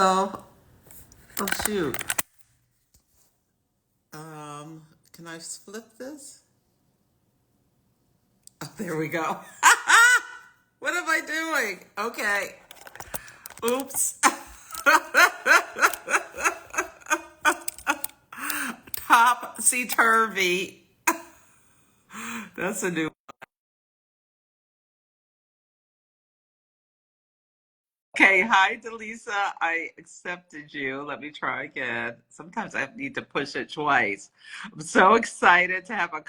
Oh, oh shoot. Can I split this? Oh, there we go. What am I doing? Okay. Oops. Topsy turvy. That's a new. Okay, hi Dallisa. I accepted you. Let me try again. Sometimes I need to push it twice. I'm so excited to have a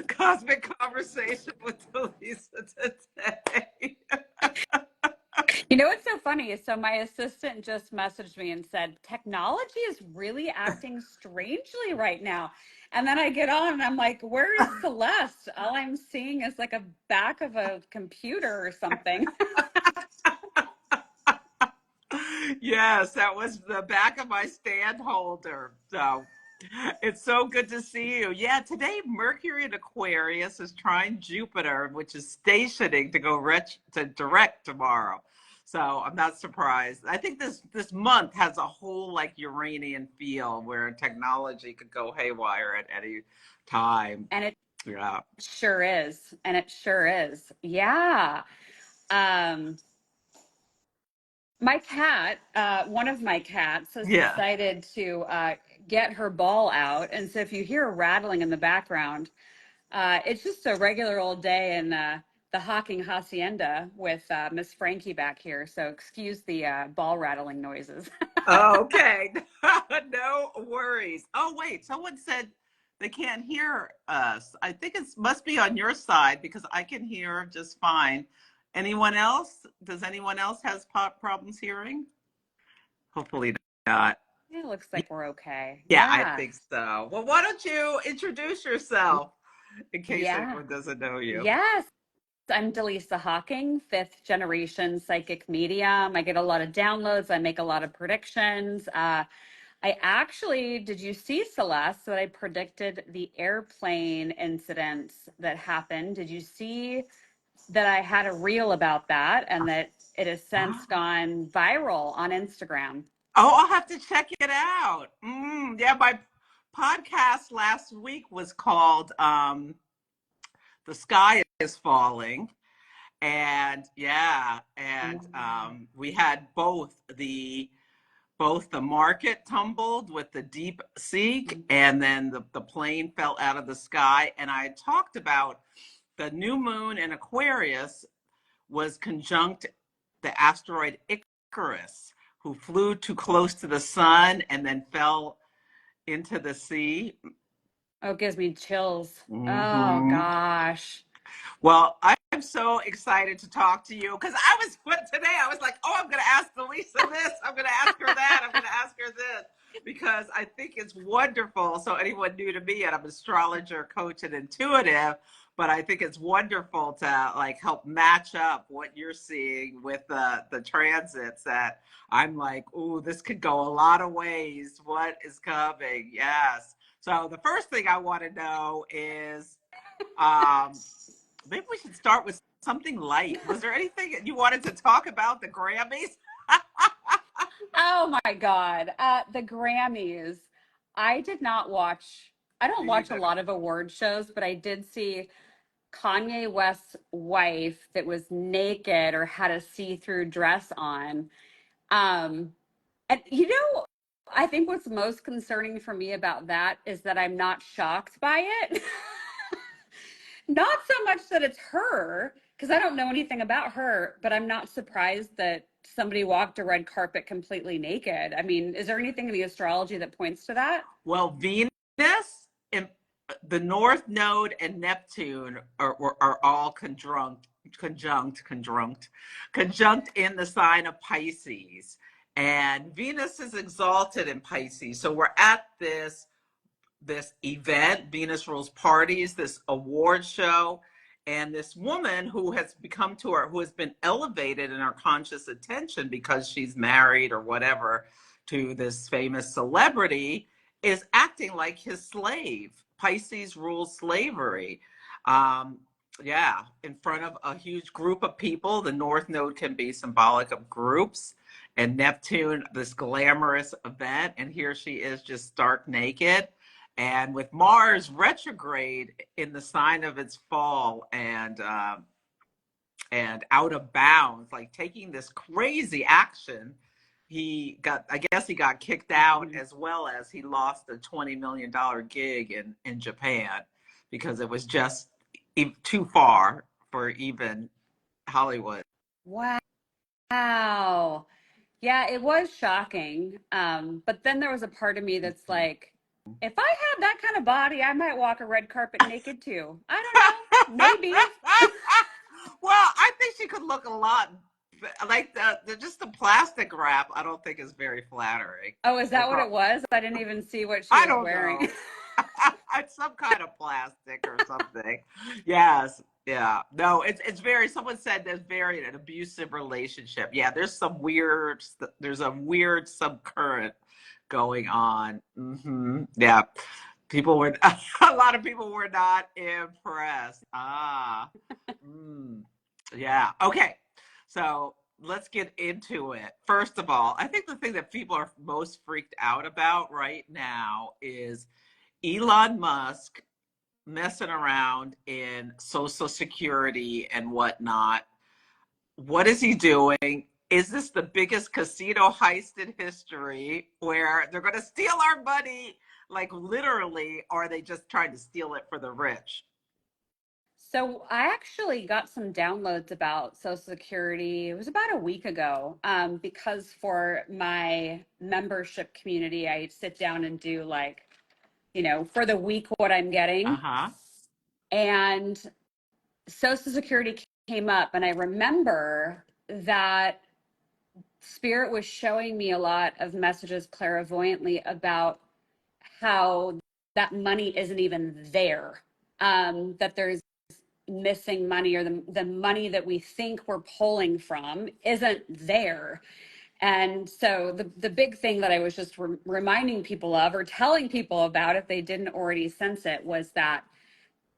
cosmic conversation with Dallisa today. You know what's so funny is my assistant just messaged me and said, technology is really acting strangely right now. And then I get on and I'm like, where is Celeste? All I'm seeing is like a back of a computer or something. Yes, that was the back of my stand holder. So it's so good to see you. Yeah, today Mercury in Aquarius is trine Jupiter, which is stationing to go to direct tomorrow. So I'm not surprised. I think this month has a whole like Uranian feel where technology could go haywire at any time. And it Yeah. sure is. And it sure is. Yeah. Um, my cat, one of my cats has Yeah. decided to get her ball out. And so if you hear a rattling in the background, it's just a regular old day in the Hocking Hacienda with Miss Frankie back here. So excuse the ball rattling noises. Okay. No worries. Oh, wait. Someone said they can't hear us. I think it must be on your side because I can hear just fine. Anyone else? Does anyone else has problems hearing? Hopefully not. It looks like we're okay. Yeah, I Yeah. think so. Well, why don't you introduce yourself in case Yeah. anyone doesn't know you? Yes. I'm Dallisa Hocking, fifth generation psychic medium. I get a lot of downloads. I make a lot of predictions. I actually, did you see, Celeste, that I predicted the airplane incidents that happened? Did you see that I had a reel about that and that it has since gone viral on Instagram? Oh, I'll have to check it out. Yeah, my podcast last week was called The Sky is Falling. And yeah, and we had both the market tumbled with the deep sea, and then the plane fell out of the sky. And I talked about the new moon in Aquarius was conjunct the asteroid Icarus, who flew too close to the sun and then fell into the sea. Oh, it gives me chills. Oh, Hmm. gosh. Well, I'm so excited to talk to you because I was like, oh, I'm going to ask Dallisa this. I'm going to ask her that. I'm going to ask her this because I think it's wonderful. So anyone new to me, and I'm an astrologer, coach, and intuitive, but I think it's wonderful to like help match up what you're seeing with the transits that I'm like, ooh, this could go a lot of ways. What is coming? Yes. So the first thing I want to know is, um, maybe we should start with something light. Was there anything you wanted to talk about? The Grammys? Oh, my God. The Grammys. I did not watch, I don't Me watch a neither. lot of award shows, but I did see Kanye West's wife that was naked or had a see-through dress on. Um, and I think what's most concerning for me about that is that I'm not shocked by it. Not so much that it's her, because I don't know anything about her, but I'm not surprised that somebody walked a red carpet completely naked. I mean, is there anything in the astrology that points to that? Well, Venus and the North Node and Neptune are all conjunct in the sign of Pisces. And Venus is exalted in Pisces. So we're at this event, Venus Rules Parties, this award show, and this woman who has who has been elevated in our conscious attention because she's married or whatever to this famous celebrity, is acting like his slave. Pisces rules slavery. Um, yeah, in front of a huge group of people. The North Node can be symbolic of groups. and Neptune, this glamorous event. And here she is just stark naked. And with Mars retrograde in the sign of its fall and out of bounds, like taking this crazy action, I guess he got kicked out, as well as he lost a $20 million gig in Japan because it was just too far for even Hollywood. Wow. Yeah, it was shocking. But then there was a part of me that's like, if I had that kind of body, I might walk a red carpet naked too. I don't know. Maybe. Well, I think she could look a lot like just the plastic wrap. I don't think is very flattering. Oh, is that what it was? I didn't even see what she I was don't wearing. know. It's some kind of plastic or something. Yes. Yeah. No, it's very, someone said there's very an abusive relationship. Yeah, there's a weird subcurrent going on. Yeah. People were a lot of people were not impressed. Yeah. Okay. So let's get into it. First of all, I think the thing that people are most freaked out about right now is Elon Musk messing around in Social Security and whatnot. What is he doing? Is this the biggest casino heist in history where they're going to steal our money, like literally, or are they just trying to steal it for the rich? So I actually got some downloads about Social Security. It was about a week ago, because for my membership community, I sit down and do like, for the week what I'm Uh getting. huh. And Social Security came up, and I remember that Spirit was showing me a lot of messages clairvoyantly about how that money isn't even there, that there's missing money, or the money that we think we're pulling from isn't there. And so the big thing that I was just reminding people of, or telling people about if they didn't already sense it, was that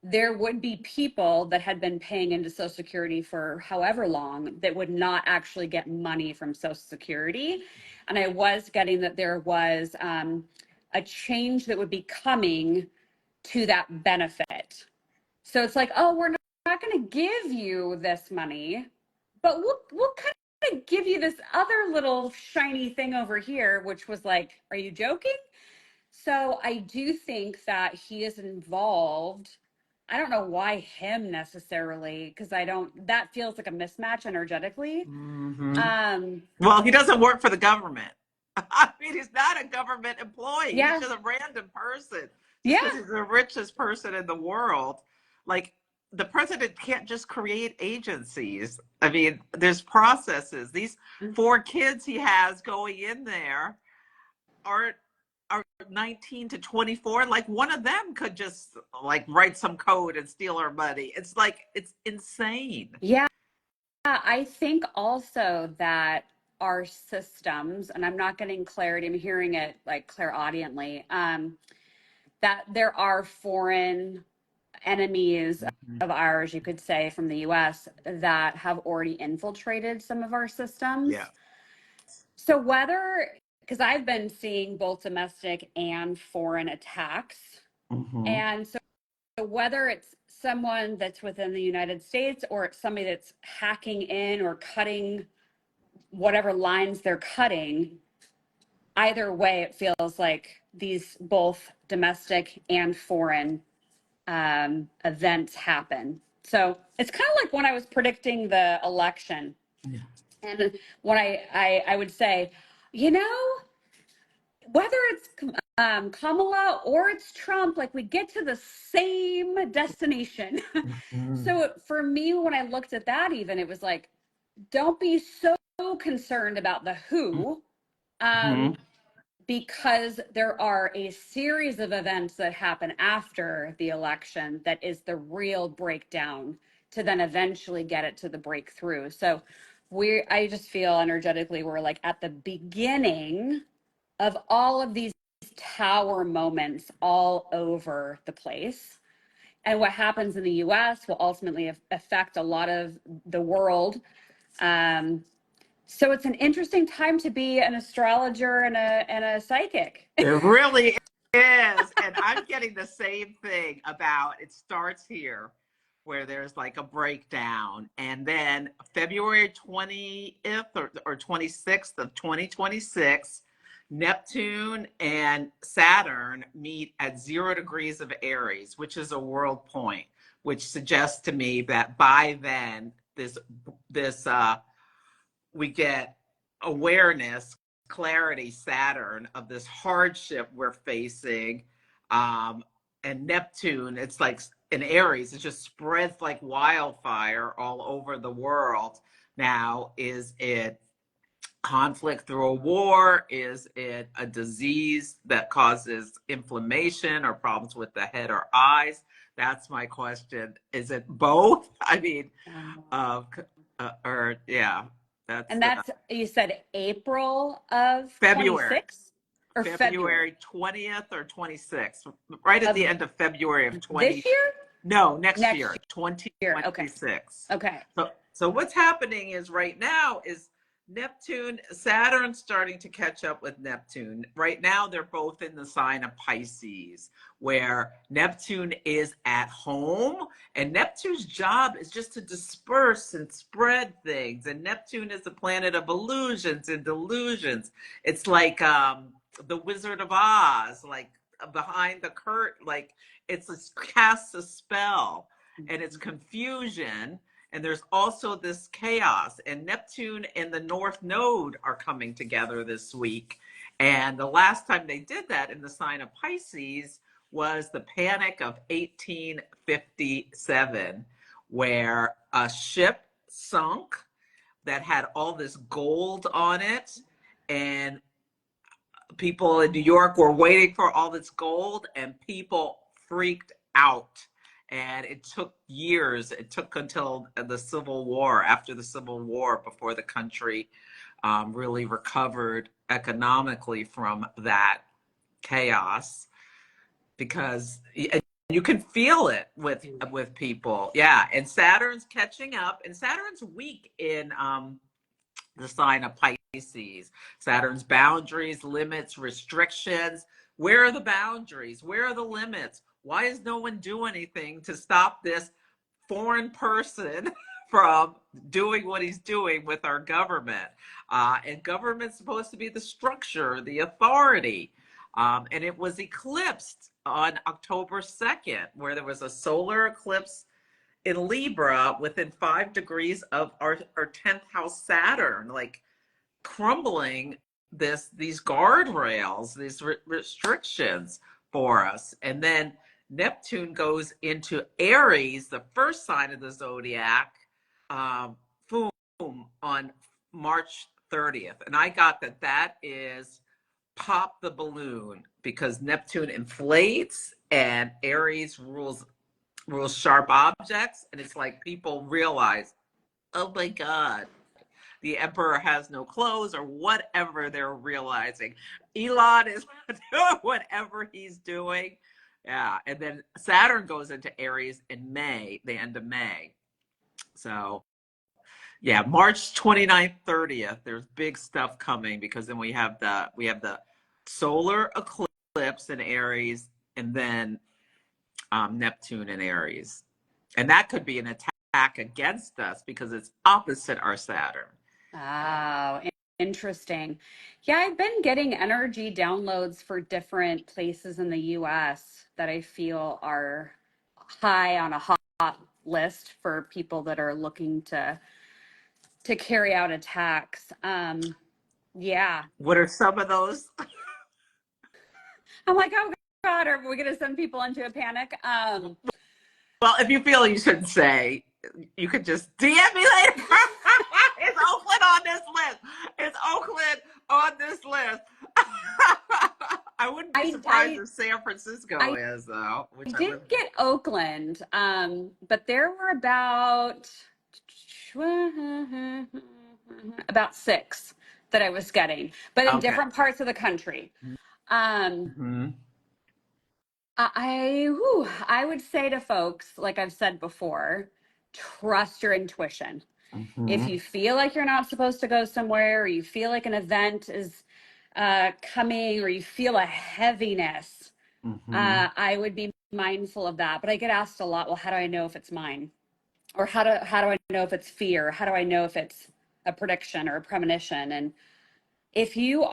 there would be people that had been paying into Social Security for however long that would not actually get money from Social Security. And I was getting that there was a change that would be coming to that benefit. So it's like, oh, we're not going to give you this money, but we'll kind of give you this other little shiny thing over here, which was like, are you joking? So I do think that he is involved. I don't know why him necessarily, because I don't, that feels like a mismatch energetically. Well, he doesn't work for the government. I mean, he's not a government employee. He's Yeah. just a random person. Just Yeah. because he's the richest person in the world. Like, the president can't just create agencies. I mean, there's processes. These 4 kids he has going in there are 19 to 24. Like, one of them could just like write some code and steal our money. It's like, it's insane. Yeah. I think also that our systems, and I'm not getting clarity, I'm hearing it like clairaudiently, that there are foreign enemies Mhm. of ours, you could say, from the US that have already infiltrated some of our Yeah. systems. So whether, because I've been seeing both domestic and foreign attacks, Mm-hmm. and so whether it's someone that's within the United States, or it's somebody that's hacking in or cutting whatever lines they're cutting, either way, it feels like these both domestic and foreign events happen. So it's kind of like when I was predicting the election, Yeah. and when I would say, you know, whether it's Kamala or it's Trump, like we get to the same destination. Mm-hmm. So for me, when I looked at that, even it was like, don't be so concerned about the who, Mm-hmm. um, because there are a series of events that happen after the election that is the real breakdown to then eventually get it to the breakthrough. So I just feel energetically we're like at the beginning of all of these tower moments all over the place. And what happens in the US will ultimately affect a lot of the world. Um, So it's an interesting time to be an astrologer and a psychic. It really is. And I'm getting the same thing about it starts here where there's like a breakdown. And then February 20th or 26th of 2026, Neptune and Saturn meet at 0 degrees of Aries, which is a world point, which suggests to me that by then this we get awareness, clarity, Saturn, of this hardship we're facing. And Neptune, it's like in Aries, it just spreads like wildfire all over the world. Now, is it conflict through a war? Is it a disease that causes inflammation or problems with the head or eyes? That's my question. Is it both? I mean, or yeah, And that's, you said April of February. 26 or February 20th or 26th, right at the end of February of 20. This year? No, next year, 2026. Okay. So what's happening is right now is Neptune, Saturn starting to catch up with Neptune. Right now, they're both in the sign of Pisces, where Neptune is at home, and Neptune's job is just to disperse and spread things. And Neptune is the planet of illusions and delusions. It's like the Wizard of Oz, like behind the curtain, like casts a spell, and it's confusion. And there's also this chaos, and Neptune and the North Node are coming together this week. And the last time they did that in the sign of Pisces was the Panic of 1857, where a ship sunk that had all this gold on it, and people in New York were waiting for all this gold, and people freaked out. And it took years. It took until the Civil War, after the Civil War, before the country really recovered economically from that chaos. Because you can feel it with people. Yeah, and Saturn's catching up. And Saturn's weak in the sign of Pisces. Saturn's boundaries, limits, restrictions. Where are the boundaries? Where are the limits? Why is no one doing anything to stop this foreign person from doing what he's doing with our government? And government's supposed to be the structure, the authority. And it was eclipsed on October 2nd, where there was a solar eclipse in Libra within 5 degrees of our 10th house Saturn, like crumbling these guardrails, these restrictions for us. And then Neptune goes into Aries, the first sign of the zodiac, boom, on March 30th. And I got that is pop the balloon, because Neptune inflates and Aries rules sharp objects. And it's like people realize, oh my God, the emperor has no clothes, or whatever they're realizing. Elon is doing whatever he's doing. Yeah. And then Saturn goes into Aries in May, the end of May. So yeah, March 29th, 30th, there's big stuff coming, because then we have the solar eclipse in Aries, and then Neptune in Aries. And that could be an attack against us because it's opposite our Saturn. Oh, interesting. Yeah, I've been getting energy downloads for different places in the US that I feel are high on a hot list for people that are looking to carry out attacks. Yeah. What are some of those? I'm like, oh God, are we gonna send people into a panic? Well, if you feel you shouldn't say, you could just DM me later. Is Oakland on this list? Is Oakland on this list? I wouldn't be surprised if San Francisco is, though. I did get Oakland, but there were about 6 that I was getting, but in different parts of the country. I would say to folks, like I've said before, trust your intuition. If you feel like you're not supposed to go somewhere, or you feel like an event is coming, or you feel a heaviness, I would be mindful of that. But I get asked a lot, well, how do I know if it's mine? Or how do I know if it's fear? How do I know if it's a prediction or a premonition? And if you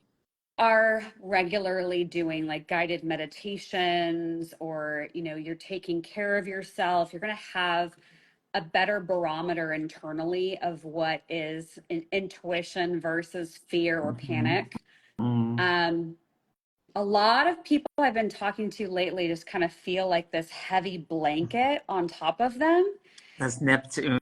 are regularly doing like guided meditations, or you're taking care of yourself, you're going to have a better barometer internally of what is intuition versus fear or panic. um a lot of people I've been talking to lately just kind of feel like this heavy blanket on top of them. That's Neptune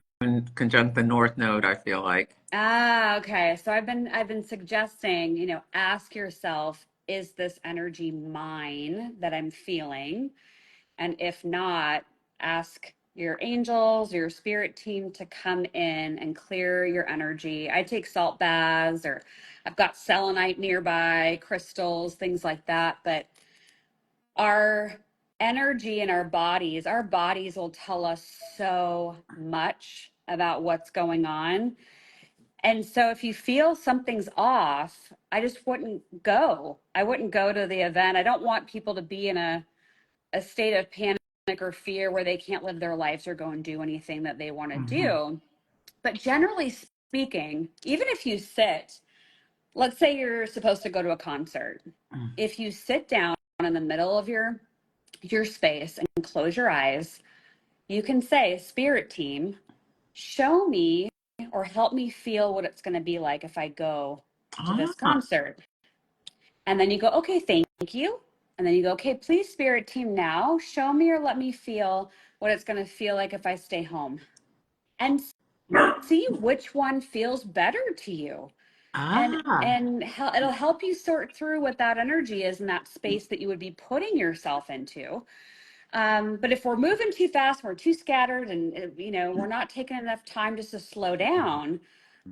conjunct the North Node, I feel like. Okay. So I've been suggesting, ask yourself, is this energy mine that I'm feeling? And if not, ask your angels, your spirit team to come in and clear your energy. I take salt baths, or I've got selenite nearby, crystals, things like that. But our energy in our bodies will tell us so much about what's going on. And so if you feel something's off, I just wouldn't go. I wouldn't go to the event. I don't want people to be in a state of panic or fear where they can't live their lives or go and do anything that they want to do. But generally speaking, even if you sit, let's say you're supposed to go to a concert. If you sit down in the middle of your space and close your eyes, you can say, spirit team, show me or help me feel what it's going to be like if I go to this concert. And then you go, okay, thank you. And then you go, okay, please, spirit team, now show me or let me feel what it's going to feel like if I stay home. And see which one feels better to you. And it'll help you sort through what that energy is in that space that you would be putting yourself into. But if we're moving too fast, we're too scattered, and we're not taking enough time just to slow down,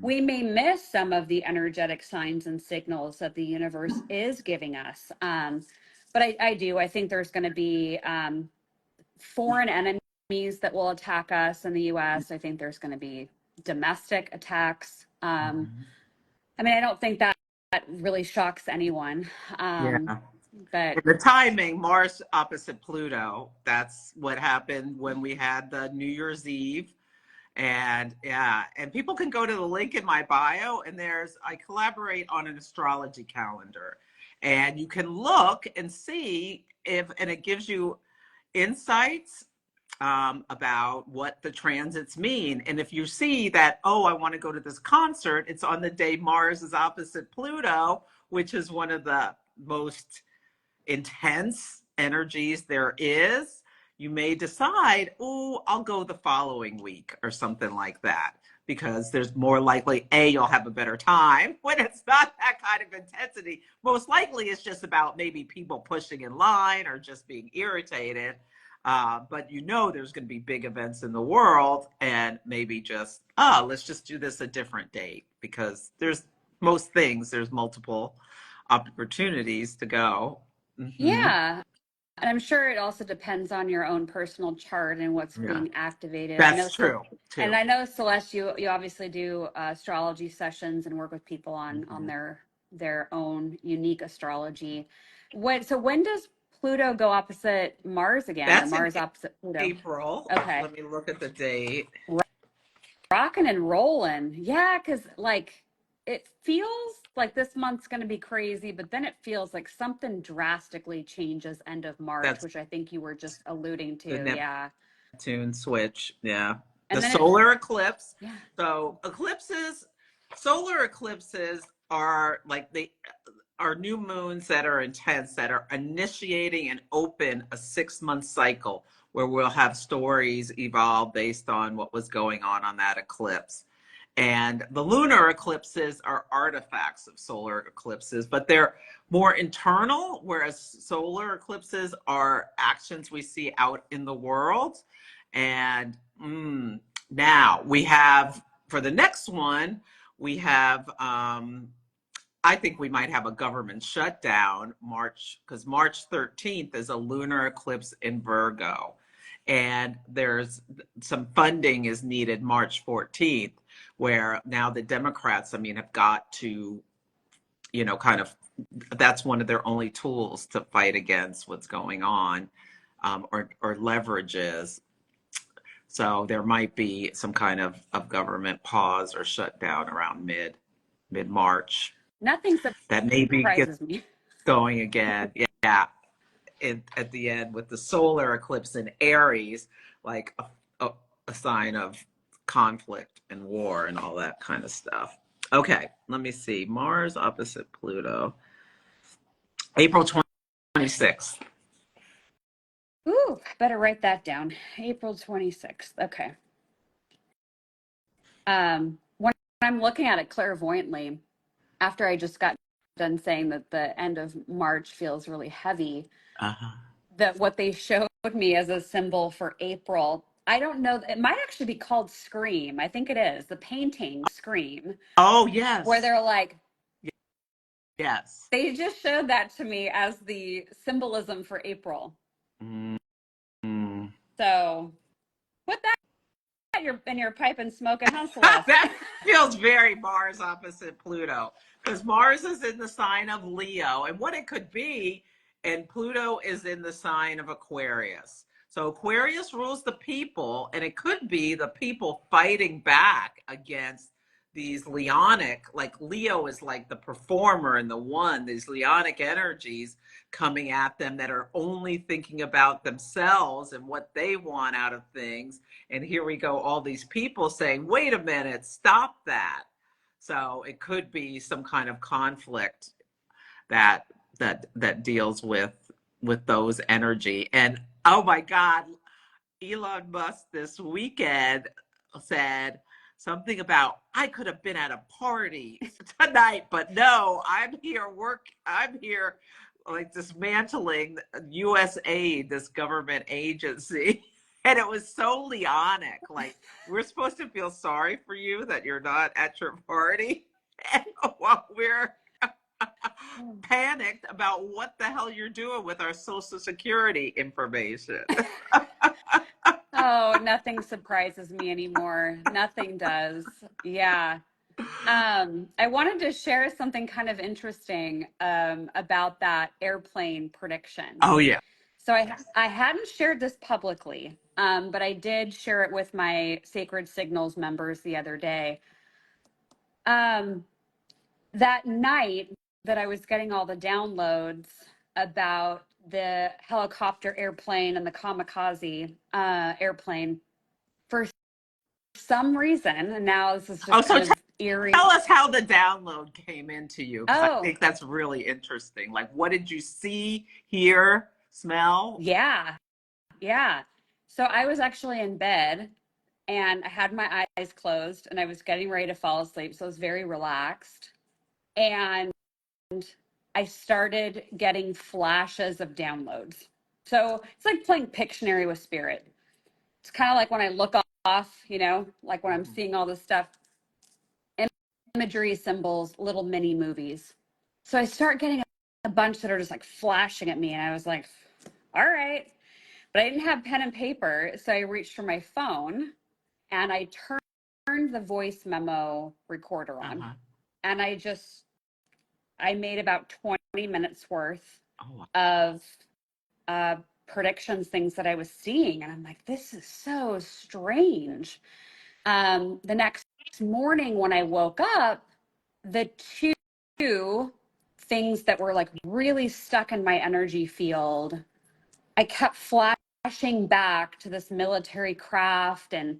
we may miss some of the energetic signs and signals that the universe is giving us. But I think there's going to be foreign enemies that will attack us in the US. I think there's going to be domestic attacks. I don't think that really shocks anyone. Yeah. But The timing, Mars opposite Pluto, that's what happened when we had the New Year's Eve. And yeah, and people can go to the link in my bio, and I collaborate on an astrology calendar. And you can look and see and it gives you insights about what the transits mean. And if you see that, oh, I want to go to this concert, it's on the day Mars is opposite Pluto, which is one of the most intense energies there is. You may decide, oh, I'll go the following week or something like that, because there's more likely, you'll have a better time when it's not that kind of intensity. Most likely it's just about maybe people pushing in line or just being irritated. But there's going to be big events in the world, and maybe just, let's just do this a different date, because there's multiple opportunities to go. yeah. And I'm sure it also depends on your own personal chart and what's being activated. That's true too. And I know, Celeste, you obviously do astrology sessions and work with people on their own unique astrology. When does Pluto go opposite Mars again? That's or Mars opposite Pluto? April. Okay. Let me look at the date. Rocking and rolling. Yeah, because it feels like this month's going to be crazy, but then it feels like something drastically changes end of March, which I think you were just alluding to. Neptune switch. Yeah. And the then solar eclipse. Yeah. So solar eclipses are are new moons that are intense, that are initiating and open a 6-month cycle where we'll have stories evolve based on what was going on that eclipse. And the lunar eclipses are artifacts of solar eclipses, but they're more internal, whereas solar eclipses are actions we see out in the world. And now we have, for the next one, we have, I think we might have a government shutdown because March 13th is a lunar eclipse in Virgo. And there's some funding is needed March 14th. where now the Democrats, I mean, have got to, kind of, that's one of their only tools to fight against what's going on, or leverages. So there might be some kind of government pause or shutdown around mid-March. Nothing That maybe gets surprises me. going again. Yeah, at the end with the solar eclipse in Aries, like a sign of conflict and war and all that kind of stuff. Okay, let me see. Mars opposite Pluto, April 26th. Ooh, better write that down. April 26th. Okay. When I'm looking at it clairvoyantly, after I just got done saying that the end of March feels really heavy, Uh-huh. that what they showed me as a symbol for April, I don't know, it might actually be called Scream. I think it is the painting Scream, Oh, where yes. they're like, Yes. they just showed that to me as the symbolism for April. Mm-hmm. So put that in your pipe and smoke it, huh, Celeste? That feels very Mars opposite Pluto, because Mars is in the sign of Leo, and what it could be, and Pluto is in the sign of Aquarius. So Aquarius rules the people, and it could be the people fighting back against these Leonic, like Leo is like the performer and the one, these Leonic energies coming at them that are only thinking about themselves and what they want out of things. And here we go, all these people saying, wait a minute, stop that. So it could be some kind of conflict that deals with those energy. And oh my God, Elon Musk this weekend said something about, I could have been at a party tonight, but no, I'm here like dismantling US aid, this government agency. And it was so Leonic. Like, we're supposed to feel sorry for you that you're not at your party. And while we're panicked about what the hell you're doing with our Social Security information. Oh, nothing surprises me anymore. Nothing does. Yeah. I wanted to share something kind of interesting about that airplane prediction. Oh, yeah. So I hadn't shared this publicly, but I did share it with my Sacred Signals members the other day. That night that I was getting all the downloads about the helicopter airplane and the kamikaze airplane, for some reason, and now this is Oh, just so kind of eerie. tell us how the download came into you, because I Oh, think that's really interesting. Like, what did you see, hear, smell? yeah, yeah. So I was actually in bed and I had my eyes closed and I was getting ready to fall asleep. So I was very relaxed. And I started getting flashes of downloads. So it's like playing Pictionary with spirit. It's kind of like when I look off, like when I'm Mhm. seeing all this stuff, imagery, symbols, little mini movies. So I start getting a bunch that are just like flashing at me. And I was like, all right. But I didn't have pen and paper. So I reached for my phone and I turned the voice memo recorder on. Uh-huh. And I made about 20 minutes worth Oh, of predictions, things that I was seeing. And I'm like, this is so strange. The next morning when I woke up, the two things that were like really stuck in my energy field, I kept flashing back to this military craft. And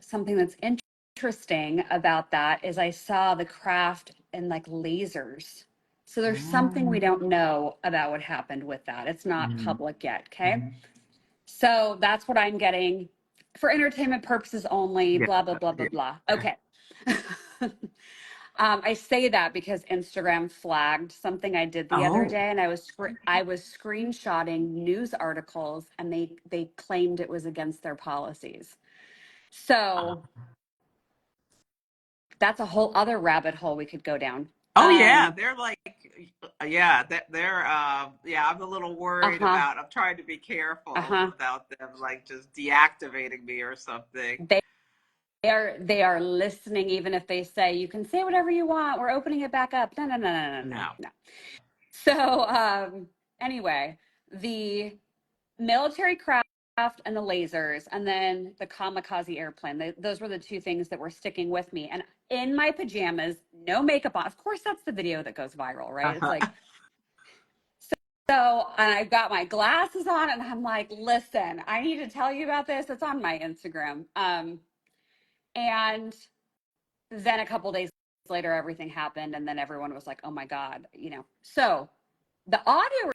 something that's interesting about that is I saw the craft in like lasers. So there's something we don't know about what happened with that. It's not mm-hmm. public yet. Okay. So that's what I'm getting for entertainment purposes only, Yeah, blah, blah, blah, blah, yeah. blah. Okay. I say that because Instagram flagged something I did the other Oh, day, and I was screenshotting news articles, and they claimed it was against their policies. uh, So that's a whole other rabbit hole we could go down. oh yeah. They're like, yeah, they're, yeah. I'm a little worried Uh-huh. about. I'm trying to be careful Uh-huh. about them, like just deactivating me or something. They they are listening, even if they say you can say whatever you want. We're opening it back up. No, no, no, no, no, no, No. no. So anyway, the military craft and the lasers, and then the kamikaze airplane. Those were the two things that were sticking with me. And in my pajamas, no makeup on. Of course, that's the video that goes viral, right? It's like, so and I've got my glasses on, and I'm like, listen, I need to tell you about this. It's on my Instagram. And then a couple days later, everything happened, and then everyone was like, oh my God, you know. So the audio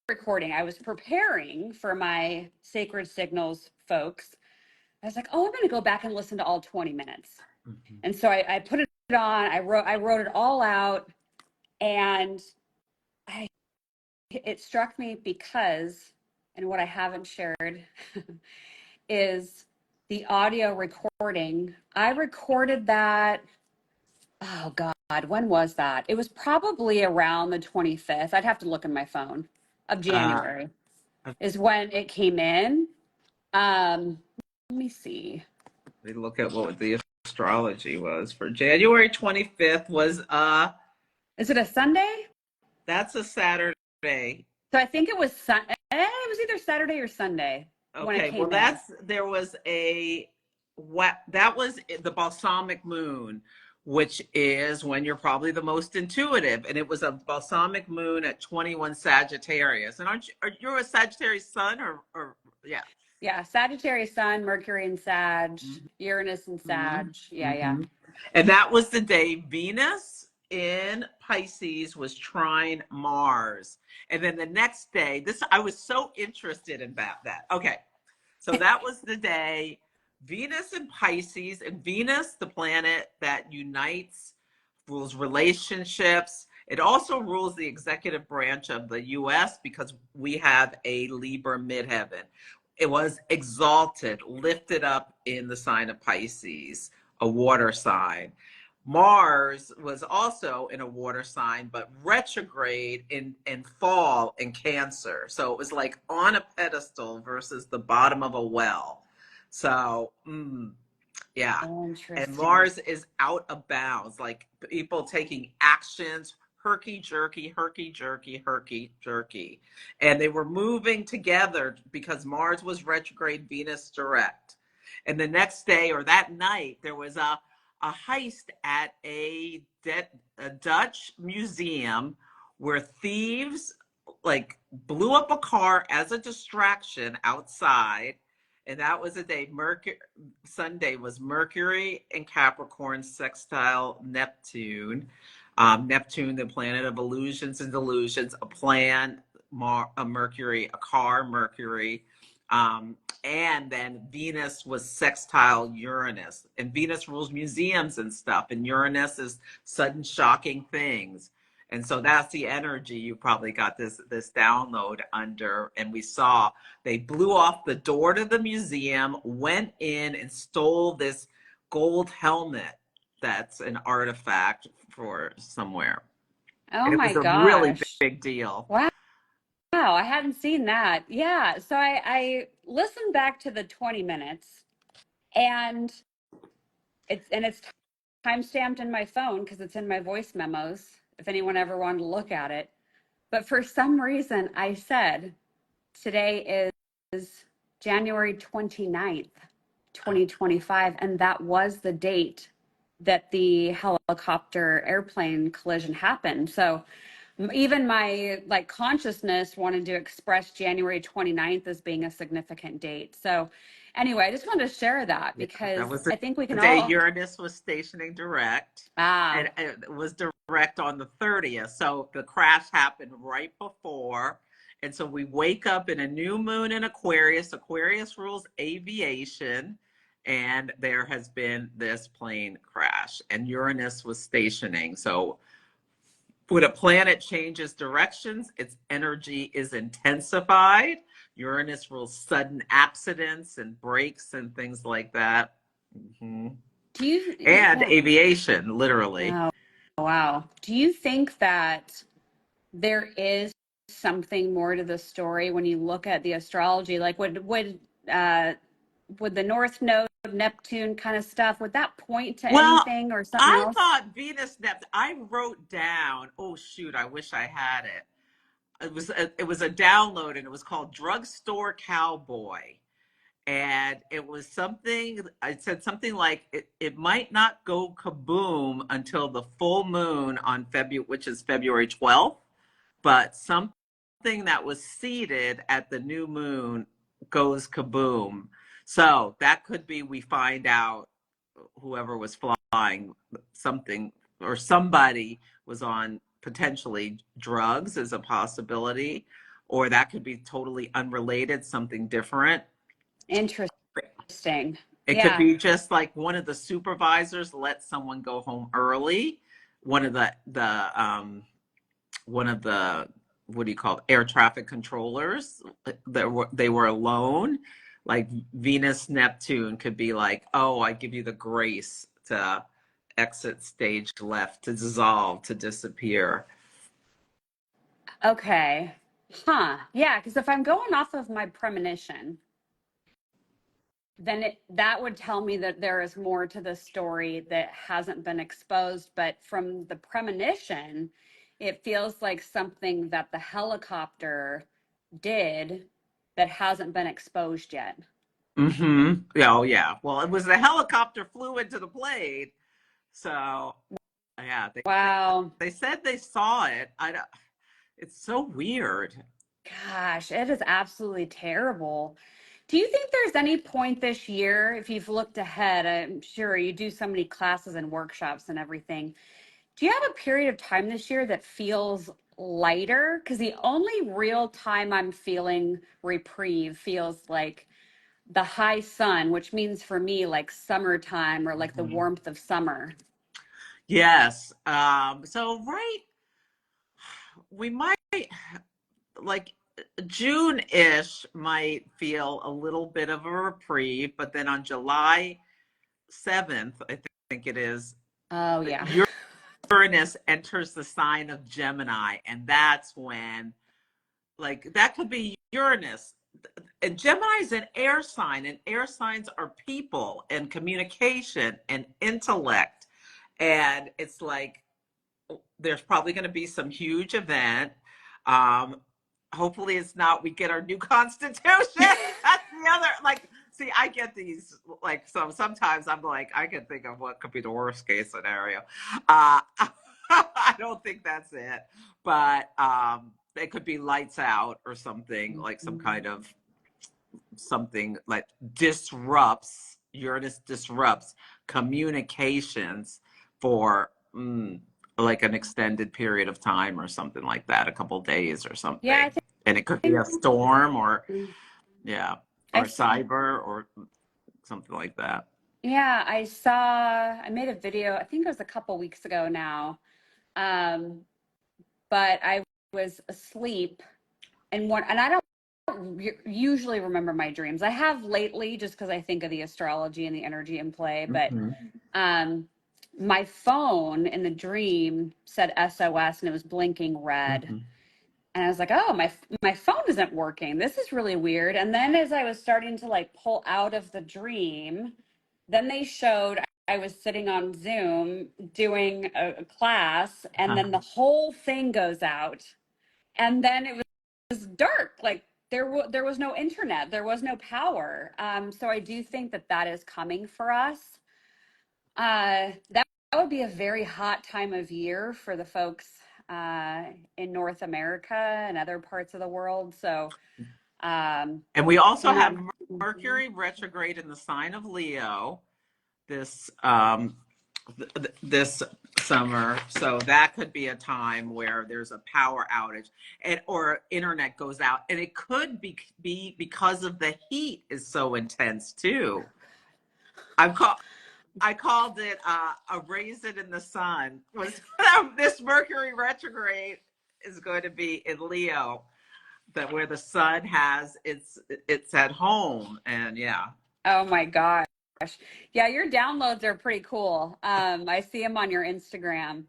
recording, I was preparing for my Sacred Signals folks. I was like, oh, I'm going to go back and listen to all 20 minutes. Mm-hmm. And so I put it on, I wrote it all out, and it struck me because, and what I haven't shared is the audio recording. I recorded that, oh God, when was that? It was probably around the 25th. I'd have to look in my phone of January is when it came in. Let me see. We look at what the astrology was for January 25th was is it a Sunday? That's a Saturday. So I think it was it was either Saturday or Sunday when it came in. There was that was the balsamic moon, which is when you're probably the most intuitive, and it was a balsamic moon at 21 Sagittarius. And are you a Sagittarius sun or yeah? Yeah, Sagittarius sun, Mercury and Sag, mm-hmm. Uranus and Sag. Mm-hmm. Yeah, yeah. And that was the day Venus in Pisces was trine Mars. And then the next day, I was so interested in that. Okay. So that was the day Venus in Pisces, and Venus, the planet that unites, rules relationships. It also rules the executive branch of the US because we have a Libra midheaven. It was exalted, lifted up in the sign of Pisces, a water sign. Mars was also in a water sign, but retrograde in fall in Cancer. So it was like on a pedestal versus the bottom of a well. So, yeah. And Mars is out of bounds, like people taking actions, herky jerky, herky jerky, herky jerky. And they were moving together because Mars was retrograde, Venus direct. And the next day or that night, there was a heist at a Dutch museum where thieves like blew up a car as a distraction outside. And that was a day, Sunday was Mercury and Capricorn sextile Neptune. Neptune, the planet of illusions and delusions, a plan, a Mercury, a car, Mercury. And then Venus was sextile Uranus, and Venus rules museums and stuff, and Uranus is sudden shocking things. And so that's the energy you probably got this download under. And we saw they blew off the door to the museum, went in and stole this gold helmet that's an artifact for somewhere. Oh my gosh. It was a really big deal. Wow. Wow, I hadn't seen that. Yeah, so I listened back to the 20 minutes, and it's time stamped in my phone because it's in my voice memos if anyone ever wanted to look at it. But for some reason, I said today is January 29th, 2025, and that was the date that the helicopter airplane collision happened. So even my consciousness wanted to express January 29th as being a significant date. So anyway, I just wanted to share that because I think we can all. Uranus was stationing direct. And it was direct on the 30th. So the crash happened right before. And so we wake up in a new moon in Aquarius. Aquarius rules aviation. And there has been this plane crash. And Uranus was stationing. So when a planet changes directions, its energy is intensified. Uranus rules sudden accidents and breaks and things like that. Mm-hmm. Aviation, literally. Oh, wow. Do you think that there is something more to the story when you look at the astrology? Like would the North Node Neptune kind of stuff. Would that point to Well, anything or something I else? thought Venus Neptune. I wrote down. Oh shoot! I wish I had it. It was a download, and it was called Drugstore Cowboy, and it was something. I said something like it might not go kaboom until the full moon on February, which is February 12th, but something that was seeded at the new moon goes kaboom. So that could be we find out whoever was flying something or somebody was on potentially drugs as a possibility, or that could be totally unrelated, something different. Interesting. It could Yeah. be just like one of the supervisors let someone go home early. One of the what do you call it, air traffic controllers, they were alone. Like Venus Neptune could be like, oh, I give you the grace to exit stage left, to dissolve, to disappear. Okay. Huh. Yeah, because if I'm going off of my premonition, then that would tell me that there is more to the story that hasn't been exposed. But from the premonition, it feels like something that the helicopter did that hasn't been exposed yet. Mm-hmm. Yeah, oh yeah. Well, it was the helicopter flew into the plane. So yeah, Wow. they said they saw it. I don't, it's so weird. Gosh, it is absolutely terrible. Do you think there's any point this year, if you've looked ahead, I'm sure you do so many classes and workshops and everything. Do you have a period of time this year that feels lighter? Because the only real time I'm feeling reprieve feels like the high sun, which means for me like summertime or like the Mm-hmm. warmth of summer. Yes. So right, we might like June-ish might feel a little bit of a reprieve, but then on July 7th, I think it is, Oh, yeah. Uranus enters the sign of Gemini, and that's when, like, that could be Uranus. And Gemini is an air sign, and air signs are people and communication and intellect. And it's like, there's probably going to be some huge event. Um, Hopefully it's not we get our new constitution. That's the other, like, see, I get these, like, so sometimes I'm like, I can think of what could be the worst case scenario. I don't think that's it, but it could be lights out or something, like some kind of something like disrupts, Uranus disrupts communications for like an extended period of time or something like that, a couple days or Yeah, something. And it could be a storm or, yeah, or I've cyber or something like that. Yeah, I made a video, I think it was a couple weeks ago now. Um, but I was asleep and I don't usually remember my dreams. I have lately just because I think of the astrology and the energy in play, but Mm-hmm. um my phone in the dream said SOS and it was blinking red. Mm-hmm. And I was like, "Oh, my phone isn't working. This is really weird." And then as I was starting to like pull out of the dream, then they showed I was sitting on Zoom doing a class, and then the whole thing goes out, and then it was dark. Like there was no internet, there was no power. So I do think that that is coming for us. That would be a very hot time of year for the folks in North America and other parts of the world. So, And we also you have know, Mercury retrograde in the sign of Leo this this summer, so that could be a time where there's a power outage and or internet goes out, and it could be because of the heat is so intense too. I called it a raisin in the sun. Was this Mercury retrograde is going to be in Leo, that where the sun has it's at home, and yeah. oh my God. Yeah, your downloads are pretty cool. I see them on your Instagram.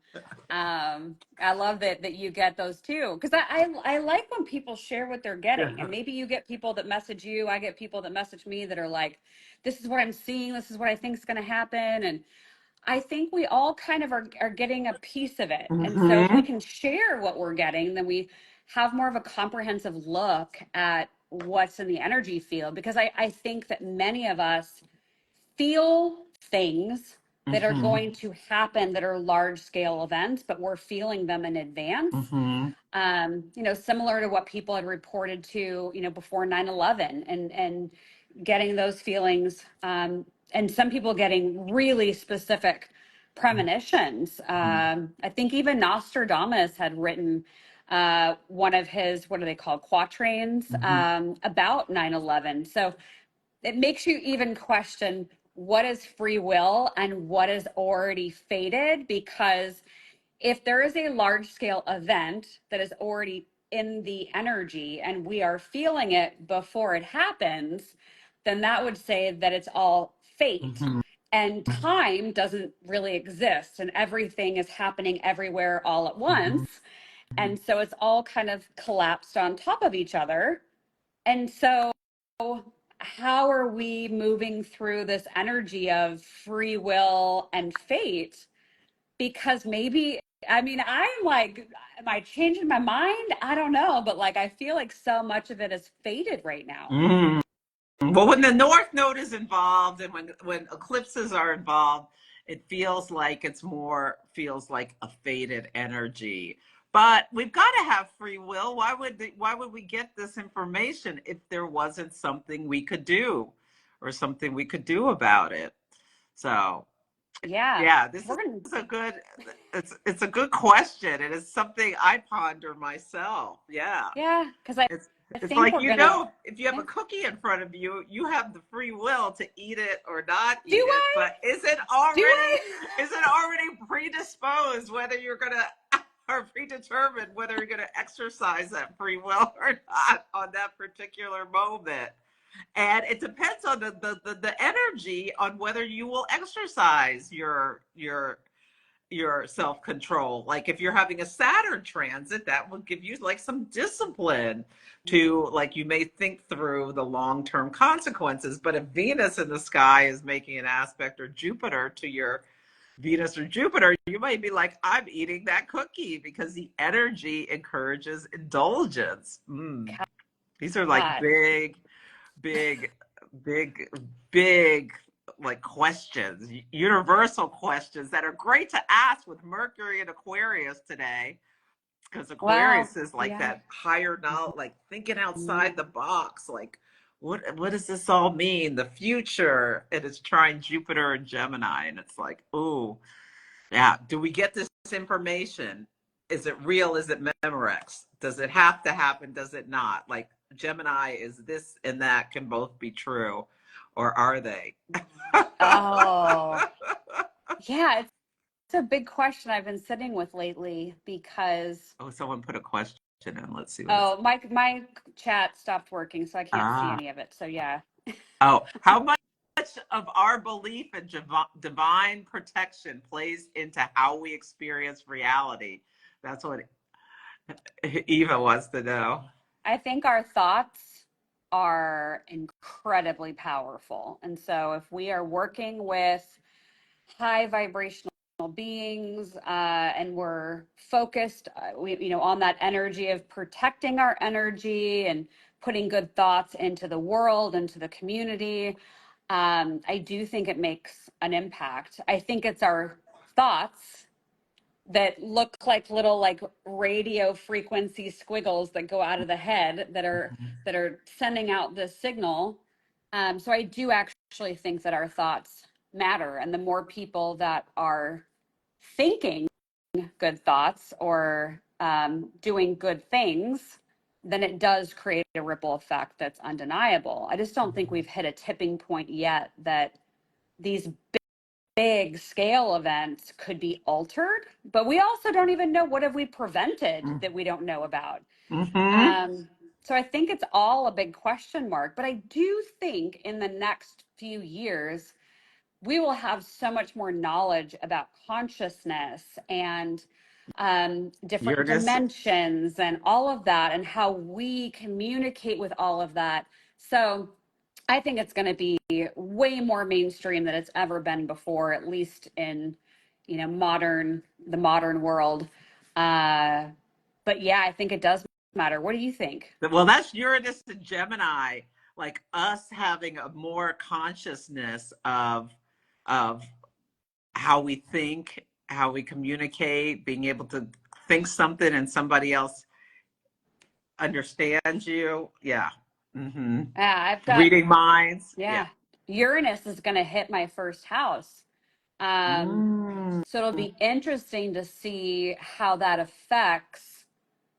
I love that you get those too, because I like when people share what they're getting, and maybe you get people that message you. I get people that message me that are like, "This is what I'm seeing. This is what I think is going to happen," and I think we all kind of are getting a piece of it. And so if we can share what we're getting, then we have more of a comprehensive look at what's in the energy field, because I think that many of us feel things that are going to happen that are large scale events, but we're feeling them in advance. Similar to what people had reported to, before 9/11, and getting those feelings, and some people getting really specific premonitions. I think even Nostradamus had written one of his, what are they called, quatrains, about 9/11. So it makes you even question what is free will and what is already fated, because if there is a large scale event that is already in the energy and we are feeling it before it happens, then that would say that it's all fate. And time doesn't really exist, and everything is happening everywhere all at once. And so it's all kind of collapsed on top of each other. And so how are we moving through this energy of free will and fate? Because maybe, I mean, I'm like, am I changing my mind? I don't know, but like, I feel like so much of it is fated right now. Well, when the North Node is involved and when eclipses are involved, it feels like feels like a fated energy. But we've got to have free will. Why would we get this information if there wasn't something we could do or something we could do about it? So, yeah, this is a good it's a good question, and it's something I ponder myself. Yeah. Yeah, because I It's think like, we're gonna. if you have a cookie in front of you, you have the free will to eat it or not Do eat it. I? But Do I? is it already predisposed whether you're gonna or predetermined whether you're gonna exercise that free will or not on that particular moment? And it depends on the energy on whether you will exercise your self-control. Like if you're having a Saturn transit, that will give you like some discipline to, like, you may think through the long-term consequences. But if Venus in the sky is making an aspect, or Jupiter to your Venus or Jupiter, you might be like, I'm eating that cookie because the energy encourages indulgence. These are like God. big, big, big, like, questions, universal questions that are great to ask with Mercury and Aquarius today, because Well, Aquarius is like yeah. that higher knowledge, like thinking outside the box, like what does this all mean? The future. And it's trying Jupiter and Gemini, and it's like, oh, yeah. Do we get this information? Is it real? Is it Memorex? Does it have to happen? Does it not? Like Gemini, is this and that can both be true, or are they? Oh, yeah. It's a big question I've been sitting with lately, because Oh, someone put a question in. Let's see what it's. my chat stopped working, so I can't see Ah. any of it. So yeah. Oh, how much of our belief in divine protection plays into how we experience reality? That's what Eva wants to know. I think our thoughts are incredibly powerful. And so if we are working with high vibrational beings, and we're focused, on that energy of protecting our energy and putting good thoughts into the world, into the community, I do think it makes an impact. I think it's our thoughts that look like little, like, radio frequency squiggles that go out of the head that are sending out this signal. So I do actually think that our thoughts matter, and the more people that are thinking good thoughts, or doing good things, then it does create a ripple effect that's undeniable. I just don't think we've hit a tipping point yet that these big scale events could be altered, but we also don't even know what have we prevented that we don't know about. Mm-hmm. Um, so I think it's all a big question mark, but I do think in the next few years, we will have so much more knowledge about consciousness and different Uranus. dimensions and all of that, and how we communicate with all of that. So I think it's going to be way more mainstream than it's ever been before, at least in, the modern world. Uh, but yeah, I think it does matter. What do you think? Well, that's Uranus and Gemini, like us having a more consciousness of how we think, how we communicate, being able to think something and somebody else understands you. Yeah. Mm-hmm. I've got, Reading minds. Yeah. yeah, Uranus is going to hit my first house. Mm. So it'll be interesting to see how that affects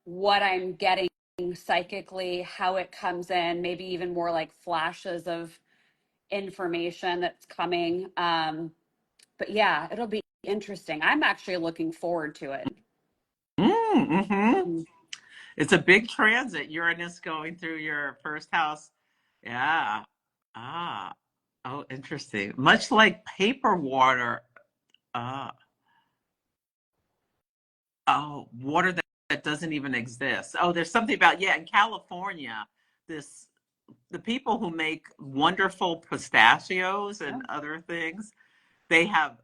what I'm getting psychically, how it comes in, maybe even more like flashes of information that's coming. But yeah, it'll be interesting. I'm actually looking forward to it. Mm-hmm. Mhm. It's a big transit, Uranus going through your first house. Yeah. Ah. Oh, interesting. Much like paper water. Uh, oh, water that doesn't even exist. Oh, there's something about, yeah, in California, this the people who make wonderful pistachios and Oh. other things, they have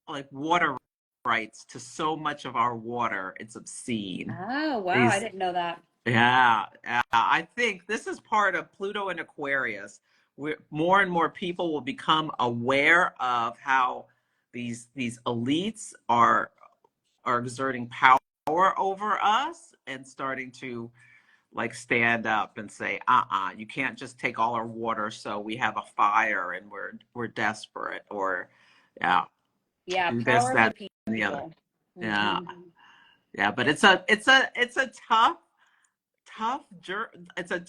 like water rights to so much of our water. It's obscene. Oh, wow. I These, didn't know that. yeah, yeah. I think this is part of Pluto and Aquarius, where more and more people will become aware of how these elites are exerting power over us and starting to like stand up and say, you can't just take all our water, so we have a fire and we're desperate, or yeah, Yeah, do this, power of that, the and the other. people. Yeah, Hmm. yeah, but it's a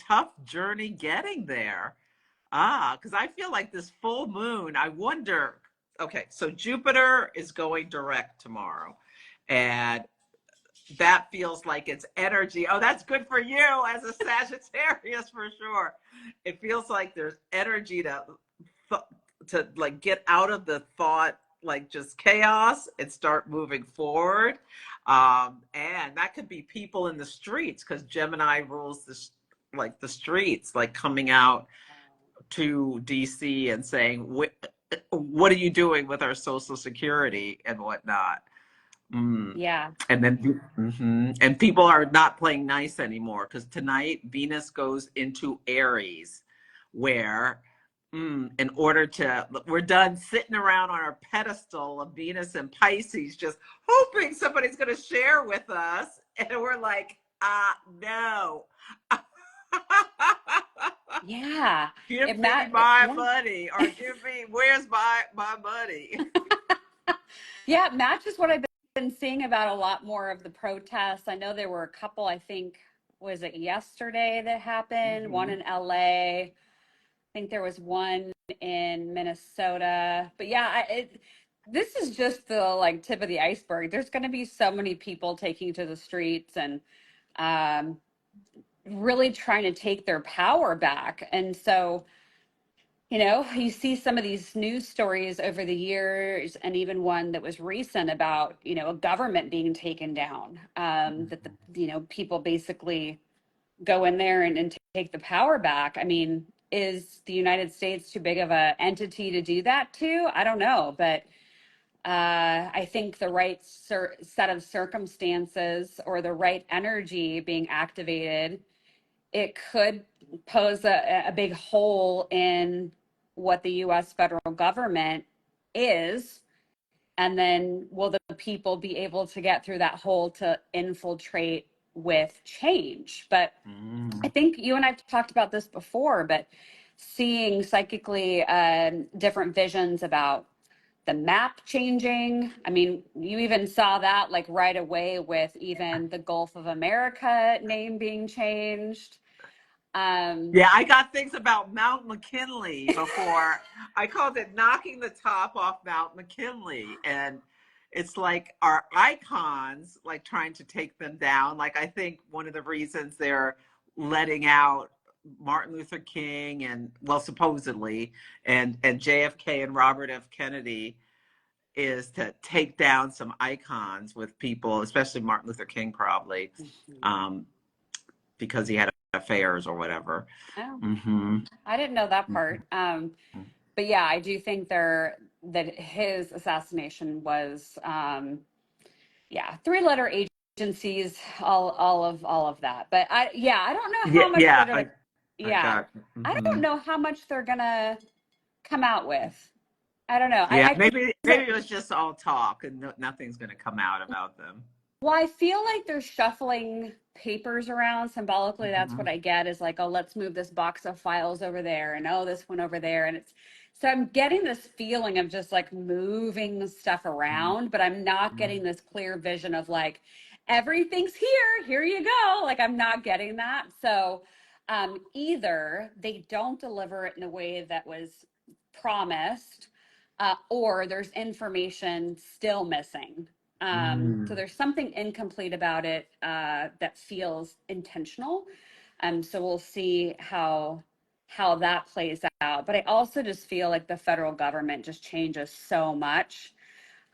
tough journey getting there. Because I feel like this full moon, I wonder, okay, so Jupiter is going direct tomorrow, and that feels like it's energy. Oh, that's good for you as a Sagittarius for sure. It feels like there's energy to like get out of the thought, like just chaos, and start moving forward. And that could be people in the streets, because Gemini rules the streets, like coming out to DC and saying, what are you doing with our Social Security and whatnot? Mm. Yeah. And then, and people are not playing nice anymore, because tonight Venus goes into Aries, where in order to, we're done sitting around on our pedestal of Venus and Pisces, just hoping somebody's going to share with us. And we're like, no. Yeah. Give It me mat my yeah. money, or give me, where's my money? Yeah, it matches what I've been seeing about a lot more of the protests. I know there were a couple, I think, was it yesterday that happened? One Mm-hmm. in LA. I think there was one in Minnesota. But yeah, this is just the like tip of the iceberg. There's going to be so many people taking to the streets and um, really trying to take their power back. And so, you see some of these news stories over the years, and even one that was recent about, a government being taken down, that people basically go in there and take the power back. I mean, is the United States too big of a entity to do that to? I don't know, but I think the right set of circumstances or the right energy being activated, it could pose a big hole in what the US federal government is. And then will the people be able to get through that hole to infiltrate with change? But I Mm. think you and I've talked about this before, but seeing psychically different visions about the map changing. I mean, you even saw that like right away with even the Gulf of America name being changed. Um, Yeah, I got things about Mount McKinley before. I called it knocking the top off Mount McKinley. And it's like our icons, like trying to take them down. Like, I think one of the reasons they're letting out Martin Luther King and, well, supposedly, and JFK and Robert F. Kennedy is to take down some icons with people, especially Martin Luther King, probably, because he had affairs or whatever. Oh, Mm-hmm. I didn't know that part. But yeah, I do think that his assassination was, yeah, three-letter agencies, all of that. But I don't know Yeah, how much they're yeah, gonna, I yeah, got. I Mm-hmm. don't know how much they're gonna come out with. I don't know. Yeah, I maybe 'cause it was just all talk, and nothing's going to come out about them. Well, I feel like they're shuffling papers around symbolically. That's Mm-hmm. what I get is like, oh, let's move this box of files over there and oh, this one over there. And it's so I'm getting this feeling of just like moving stuff around, but I'm not getting this clear vision of like everything's here you go. Like I'm not getting that. So either they don't deliver it in a way that was promised, or there's information still missing. So Mm. there's something incomplete about it that feels intentional. So we'll see how that plays out. But I also just feel like the federal government just changes so much.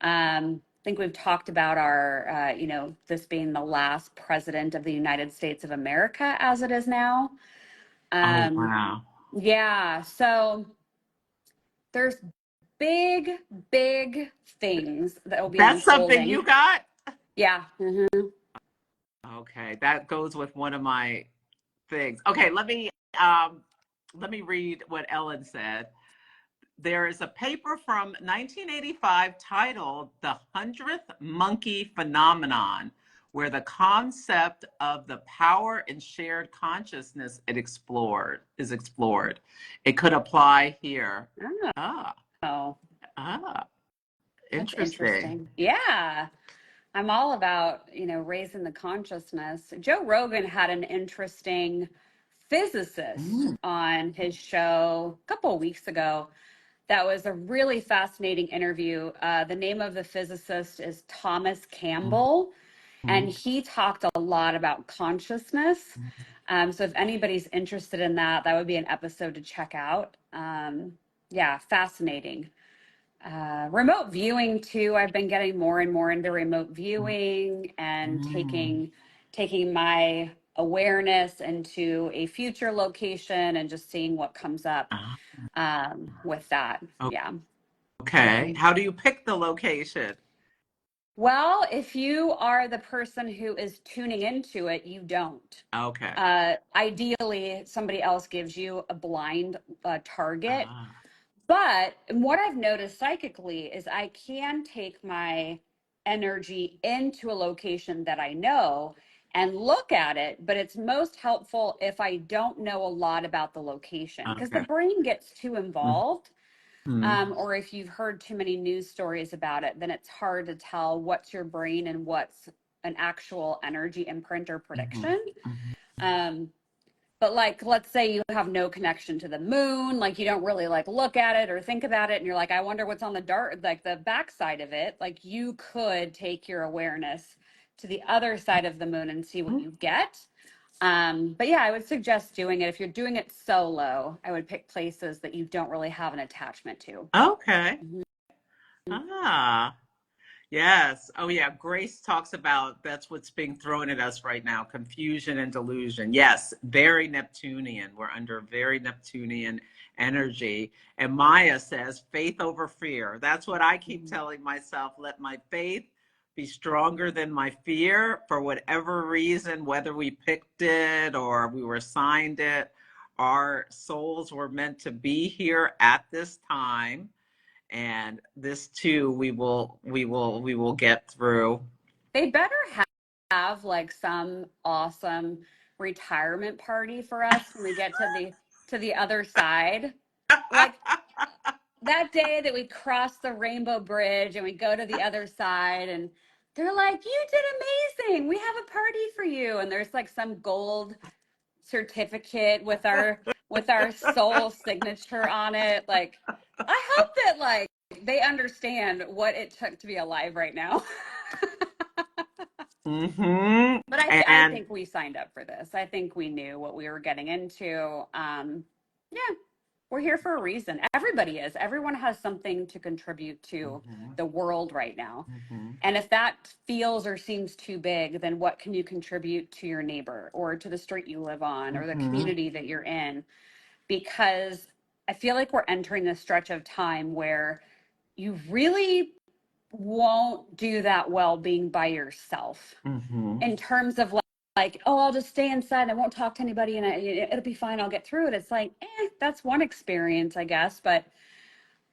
I think we've talked about our, this being the last president of the United States of America as it is now. Oh, Um, wow. yeah, so there's big, big things that will be That's something you unfolding. got? Yeah. Okay, that goes with one of my things. Okay, um let me read what Ellen said. There is a paper from 1985 titled The 100th Monkey Phenomenon, where the concept of the power in shared consciousness is explored. It could apply here. Ah, Oh, ah, that's interesting. interesting. Yeah. I'm all about, raising the consciousness. Joe Rogan had an interesting physicist Mm, on his show a couple of weeks ago. That was a really fascinating interview. The name of the physicist is Thomas mm, Campbell, and mm, he talked a lot about consciousness. So if anybody's interested in that, that would be an episode to check out. Yeah, fascinating. Remote viewing too. I've been getting more and more into remote viewing and mm. taking my awareness into a future location and just seeing what comes up Ah, with that. Yeah. okay. How do you pick the location? Well, if you are the person who is tuning into it, you don't. Okay. Ideally, somebody else gives you a blind target. Ah, But what I've noticed psychically is I can take my energy into a location that I know and look at it, but it's most helpful if I don't know a lot about the location because the okay. brain gets too involved. Mm-hmm. Or if you've heard too many news stories about it, then it's hard to tell what's your brain and what's an actual energy imprint or Mm-hmm. prediction. Um, but like, let's say you have no connection to the moon, like you don't really like look at it or think about it, and you're like, I wonder what's on the dark, like the backside of it. Like you could take your awareness to the other side of the moon and see what you get. But yeah, I would suggest doing it. If you're doing it solo, I would pick places that you don't really have an attachment to. Okay. Mhm. Ah, yes. Oh, yeah. Grace talks about that's what's being thrown at us right now, confusion and delusion. Yes, very Neptunian. We're under very Neptunian energy. And Maya says faith over fear. That's what I keep telling myself. Let my faith be stronger than my fear for whatever reason, whether we picked it or we were assigned it. Our souls were meant to be here at this time, and this too we will get through. They better have like some awesome retirement party for us when we get to the other side. Like that day that we cross the rainbow bridge and we go to the other side and they're like, you did amazing, we have a party for you, and there's like some gold certificate with our soul signature on it. Like I hope that like they understand what it took to be alive right now. Mm-hmm. But I And think we signed up for this. I think we knew what we were getting into. Yeah, we're here for a reason. Everybody is. Everyone has something to contribute to mm-hmm, the world right now. mm-hmm, And if that feels or seems too big, then what can you contribute to your neighbor or to the street you live on or the mm-hmm. community that you're in? Because I feel like we're entering this stretch of time where you really won't do that well being by yourself Mm-hmm. in terms of like, oh, I'll just stay inside and I won't talk to anybody and it'll be fine. I'll get through it. It's like, that's one experience, I guess. But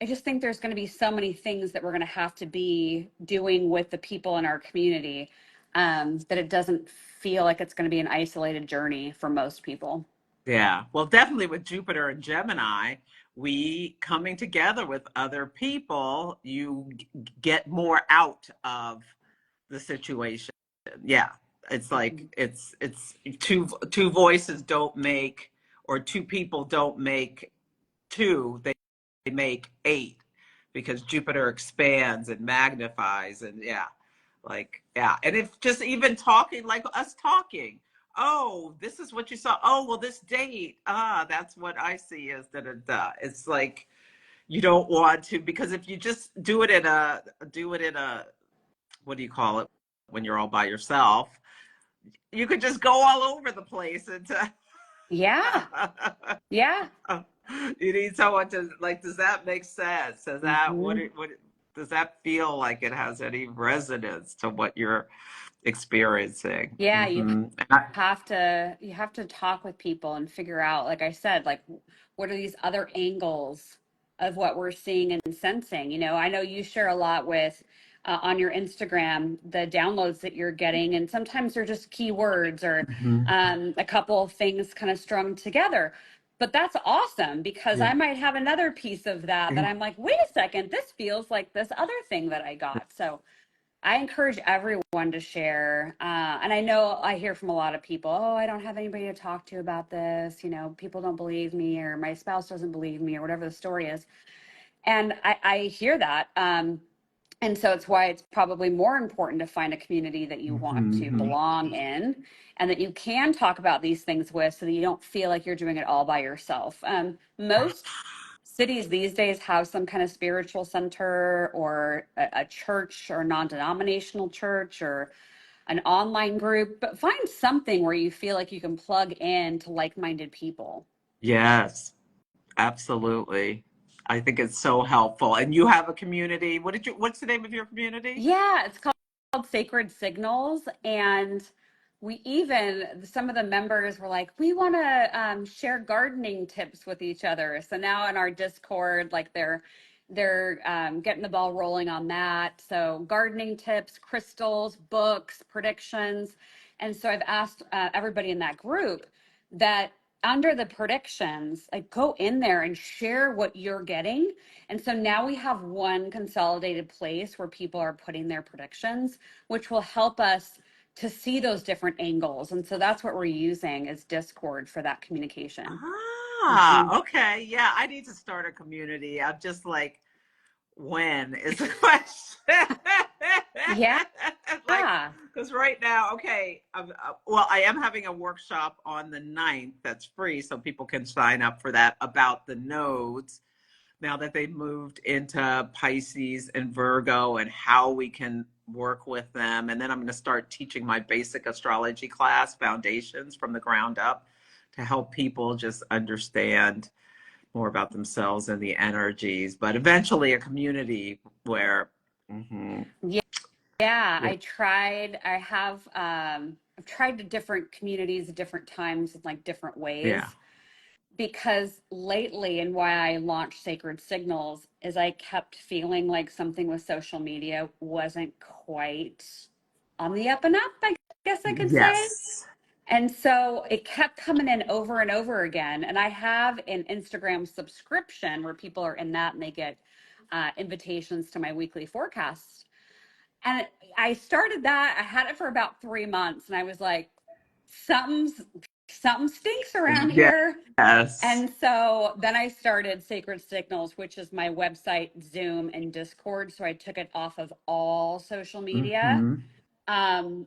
I just think there's going to be so many things that we're going to have to be doing with the people in our community, that it doesn't feel like it's going to be an isolated journey for most people. Yeah, well, definitely with Jupiter and Gemini, we coming together with other people, you get more out of the situation. Yeah, it's like Mhm. it's two voices don't make, or two people don't make two, they make eight, because Jupiter expands and magnifies. And yeah, like, yeah. And if just even talking, like us talking, oh, this is what you saw. Oh, well, this date, that's what I see as da da da. It's like you don't want to, because if you just do it in a, what do you call it, when you're all by yourself, you could just go all over the place and Yeah. Yeah. you need someone to, like, does that make sense? Does that, Hmm. what does that feel like it has any resonance to what you're experiencing? Yeah. Mm-hmm. You have to talk with people and figure out, like I said, like what are these other angles of what we're seeing and sensing. I know you share a lot with, on your Instagram, the downloads that you're getting, and sometimes they're just keywords or Mm-hmm. a couple of things kind of strung together. But that's awesome, because Yeah. I might have another piece of that I'm like, wait a second, this feels like this other thing that I got. So I encourage everyone to share. And I know I hear from a lot of people, oh, I don't have anybody to talk to about this. People don't believe me, or my spouse doesn't believe me, or whatever the story is. And I hear that. And so it's why it's probably more important to find a community that you want to Mm-hmm. belong in and that you can talk about these things with, so that you don't feel like you're doing it all by yourself. Most cities these days have some kind of spiritual center or a church or non-denominational church or an online group, but find something where you feel like you can plug in to like-minded people. Yes, absolutely. I think it's so helpful. And you have a community. What's the name of your community? Yeah, it's called Sacred Signals. And some of the members were like, we want to share gardening tips with each other. So now in our Discord, like they're getting the ball rolling on that. So gardening tips, crystals, books, predictions. And so I've asked everybody in that group that under the predictions, like go in there and share what you're getting. And so now we have one consolidated place where people are putting their predictions, which will help us to see those different angles. And so that's what we're using is Discord for that communication. Mhm. Okay. Yeah, I need to start a community. I'm just like, when is the question? Yeah. Like, because right now, okay, well, I am having a workshop on the 9th that's free, so people can sign up for that, about the nodes now that they've moved into Pisces and Virgo, and how we can work with them. And then I'm going to start teaching my basic astrology class, Foundations, from the ground up, to help people just understand more about themselves and the energies, but eventually a community where, mm-hmm, Yeah. Yeah, yeah, I've tried the different communities at different times in like different yeah. ways, because lately, and why I launched Sacred Signals, is I kept feeling like something with social media wasn't quite on the up and up, I guess I could say. Yes. And so it kept coming in over and over again. And I have an Instagram subscription where people are in that and they get invitations to my weekly forecasts. And I started that. I had it for about 3 months, and I was like, something's something stinks around here. Yes. And so then I started Sacred Signals, which is my website, Zoom, and Discord. So I took it off of all social media. Mm-hmm. Um,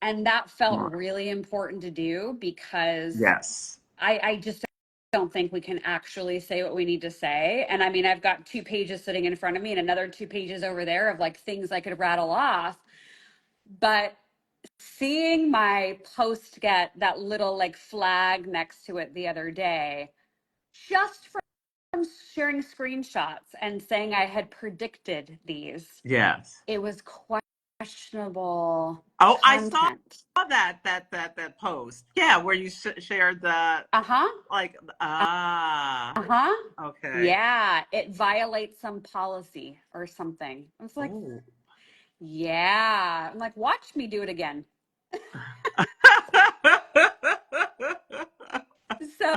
And that felt Right. really important to do because Yes. I just don't think we can actually say what we need to say. And I mean, I've got 2 pages sitting in front of me and another 2 pages over there of like things I could rattle off. But seeing my post get that little like flag next to it the other day, just from sharing screenshots and saying I had predicted these, Yes. it was questionable Oh, I saw content. that post. Yeah, where you shared the Uh-huh. like Uh-huh. okay. Yeah, it violates some policy or something. I was like, Oh. yeah. I'm like, watch me do it again. So,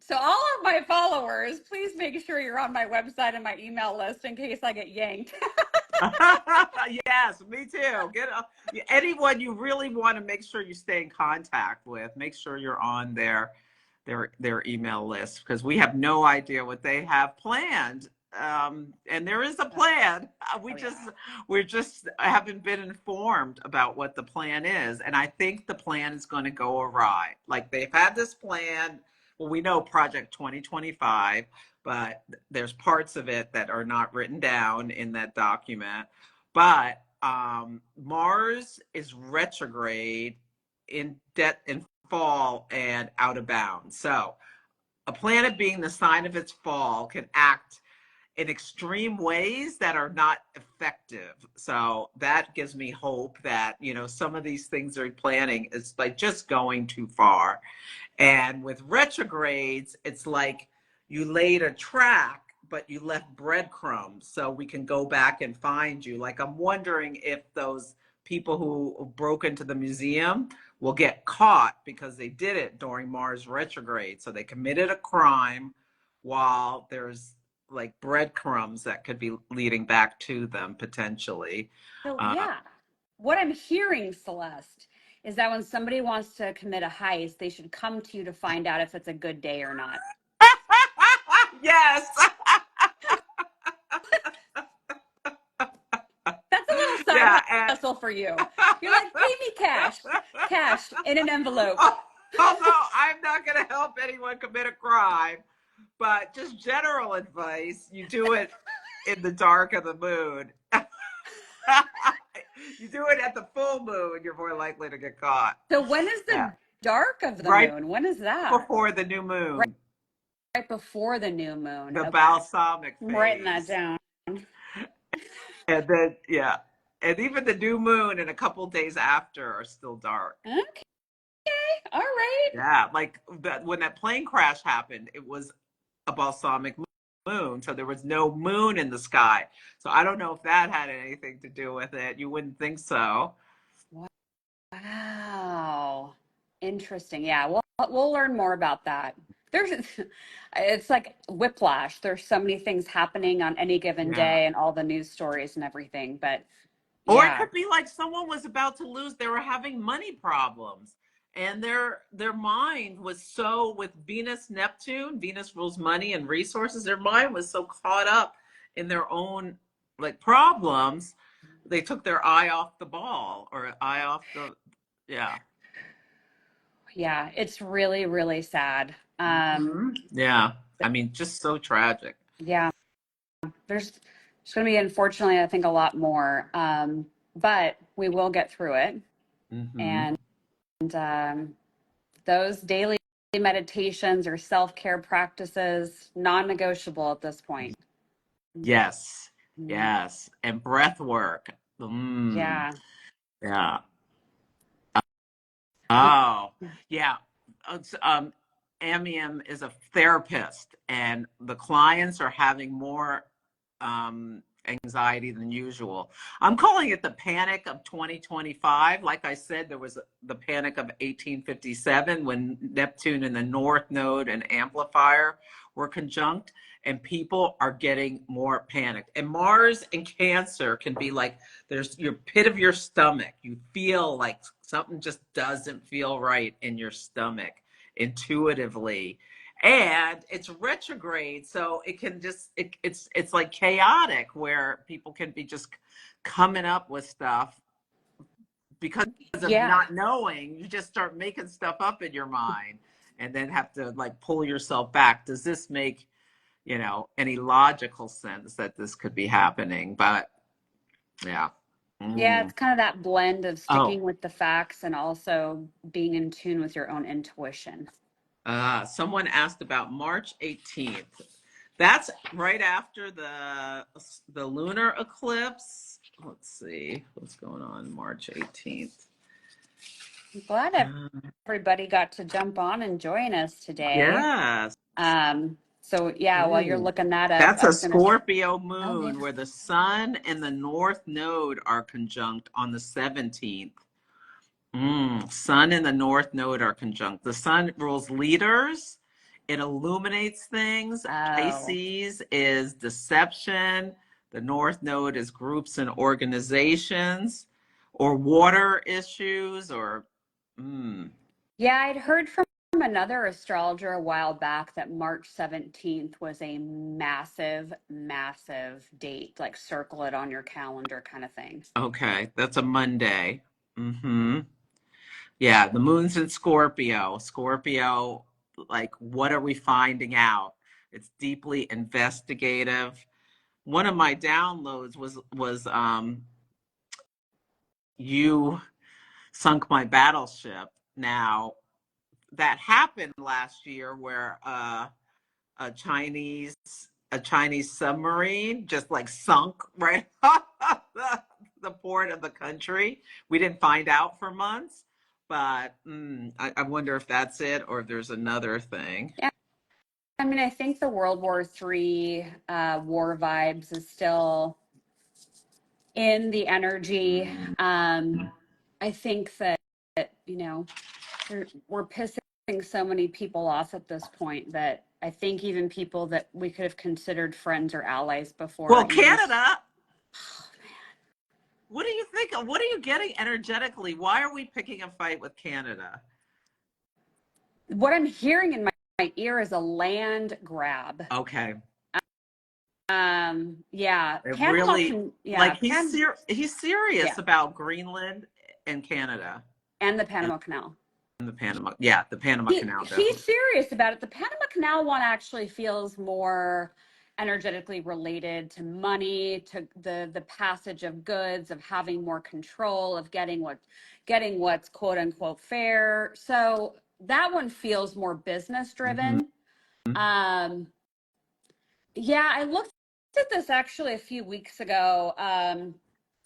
so all of my followers, please make sure you're on my website and my email list in case I get yanked. Yes, me too. Anyone you really want to make sure you stay in contact with. Make sure you're on their email list because we have no idea what they have planned. And there is a plan. We just haven't been informed about what the plan is. And I think the plan is going to go awry. Like they've had this plan. Well, we know Project 2025, but there's parts of it that are not written down in that document. But Mars is retrograde in debt in fall and out of bounds. So a planet being the sign of its fall can act in extreme ways that are not effective. So that gives me hope that, some of these things they're planning is like just going too far. And with retrogrades, it's like you laid a track, but you left breadcrumbs so we can go back and find you. Like, I'm wondering if those people who broke into the museum will get caught because they did it during Mars retrograde. So they committed a crime while there's like breadcrumbs that could be leading back to them potentially. So, Uh, yeah, what I'm hearing, Celeste, is that when somebody wants to commit a heist, they should come to you to find out if it's a good day or not. yes. That's a little side Yeah. And hustle for you. You're like, pay me cash in an envelope. although I'm not going to help anyone commit a crime, but just general advice, you do it in the dark of the moon. You do it at the full moon, you're more likely to get caught. So when is Yeah. the dark of the Right moon? When is that? before the new Right, moon, right before the new moon. the Okay. balsamic I'm writing that phase. down. And then, yeah. And even the new moon and a couple days after are still dark. Okay. All right. Yeah. Like when that plane crash happened, it was a balsamic moon. So there was no moon in the sky. So I don't know if that had anything to do with it. You wouldn't think so. Wow. Interesting. Yeah, we'll learn more about that. There's it's like whiplash. There's so many things happening on any given Yeah. day and all the news stories and everything. But Or it yeah. could be like someone was about to lose, they were having money problems. And their mind was so with Venus, Neptune, Venus rules money and resources. Their mind was so caught up in their own like problems, they took their eye off the ball or eye off the yeah. Yeah, it's really, really sad. Yeah. I mean, just so tragic. Yeah, there's going to be, unfortunately, I think a lot more. But we will get through it. Hmm. And those daily meditations or self-care practices, non-negotiable at this point. Yes. Mm, Yes. And breath work. yeah. Yeah. Oh, yeah. Amium is a therapist, and the clients are having more anxiety than usual. I'm calling it the panic of 2025. Like I said, there was the panic of 1857 when Neptune and the North Node and Amplifier were conjunct, and people are getting more panicked. And Mars and Cancer can be like there's your pit of your stomach. You feel like something just doesn't feel right in your stomach intuitively. And it's retrograde, so it can just it's like chaotic where people can be just coming up with stuff because of Yeah. not knowing, you just start making stuff up in your mind and then have to like pull yourself back. Does this make, any logical sense that this could be happening? But yeah. Yeah, Mm. it's kind of that blend of Oh, sticking with the facts and also being in tune with your own intuition. someone asked about March 18th. That's right after the lunar eclipse. Let's see what's going on March 18th. I'm glad everybody got to jump on and join us today. Yes. So yeah, while you're Ooh. looking that up, That's I a was gonna. Scorpio Oh yeah. moon where the sun and the north node are conjunct on the 17th. Sun and the north node are conjunct. The sun rules leaders. It illuminates things. Oh. Pisces is deception. The north node is groups and organizations or water issues or Yeah, I'd heard from another astrologer a while back that March 17th was a massive, massive date. Like circle it on your calendar kind of thing. okay, that's a Monday. Mm-hmm. Yeah, the moon's in Scorpio. Scorpio, like, what are we finding out? It's deeply investigative. One of my downloads was you sunk my battleship. Now, that happened last year where a Chinese a Chinese submarine just like sunk right off the port of the country. We didn't find out for months, but I wonder if that's it or if there's another thing. Yeah, I mean, I think the World War III war vibes is still in the energy. I think that, you know, we're pissing so many people off at this point that I think even people that we could have considered friends or allies before Well, are even. Canada, what do you think? What are you getting energetically? Why are we picking a fight with Canada? What I'm hearing in my ear is a land grab. Okay. Yeah, It Panama really can, yeah, like he's serious yeah, about Greenland and Canada and the and Panama Canal. the Panama Canal He's definitely. serious about it. The Panama Canal one actually feels more energetically related to money, to the passage of goods, of having more control, of getting what's quote unquote fair. So that one feels more business Mm-hmm. driven. Um, yeah, I looked at this actually a few weeks ago, and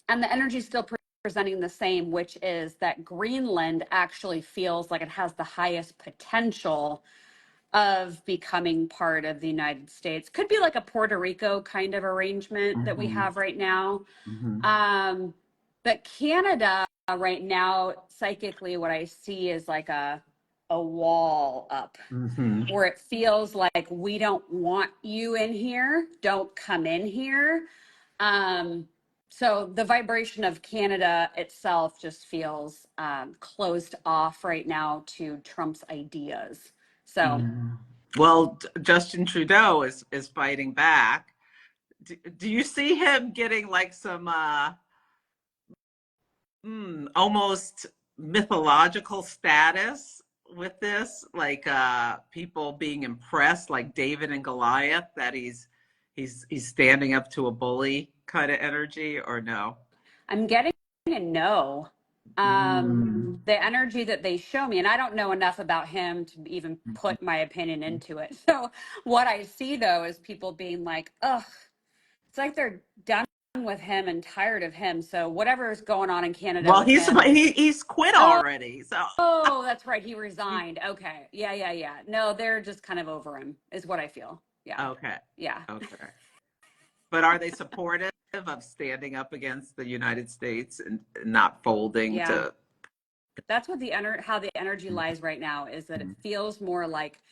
the energy is still presenting the same, which is that Greenland actually feels like it has the highest potential of becoming part of the United States. Could be like a Puerto Rico kind of arrangement that we Mm-hmm. have right now. Mm-hmm. Um, but Canada right now, psychically, what I see is like a wall up Mm-hmm. where it feels like we don't want you in here. Don't come in here. Um, so the vibration of Canada itself just feels closed off right now to Trump's ideas. So Mm-hmm. Well, Justin Trudeau is fighting back. Do you see him getting like some almost mythological status with this, like people being impressed, like David and Goliath, that he's standing up to a bully kind of energy, or no? I'm getting a no. Mm. The energy that they show me, and I don't know enough about him to even put my opinion into it. So what I see though is people being like, ugh, it's like they're done with him and tired of him. So whatever is going on in Canada Well, with he's him. he's quit Oh, already, so oh, that's right. He resigned. Okay. Yeah, yeah, yeah. No, they're just kind of over him, is what I feel. Yeah. okay, Yeah. okay. But are they supportive of standing up against the United States and not folding Yeah. to? That's what how the energy lies right now is that it feels more like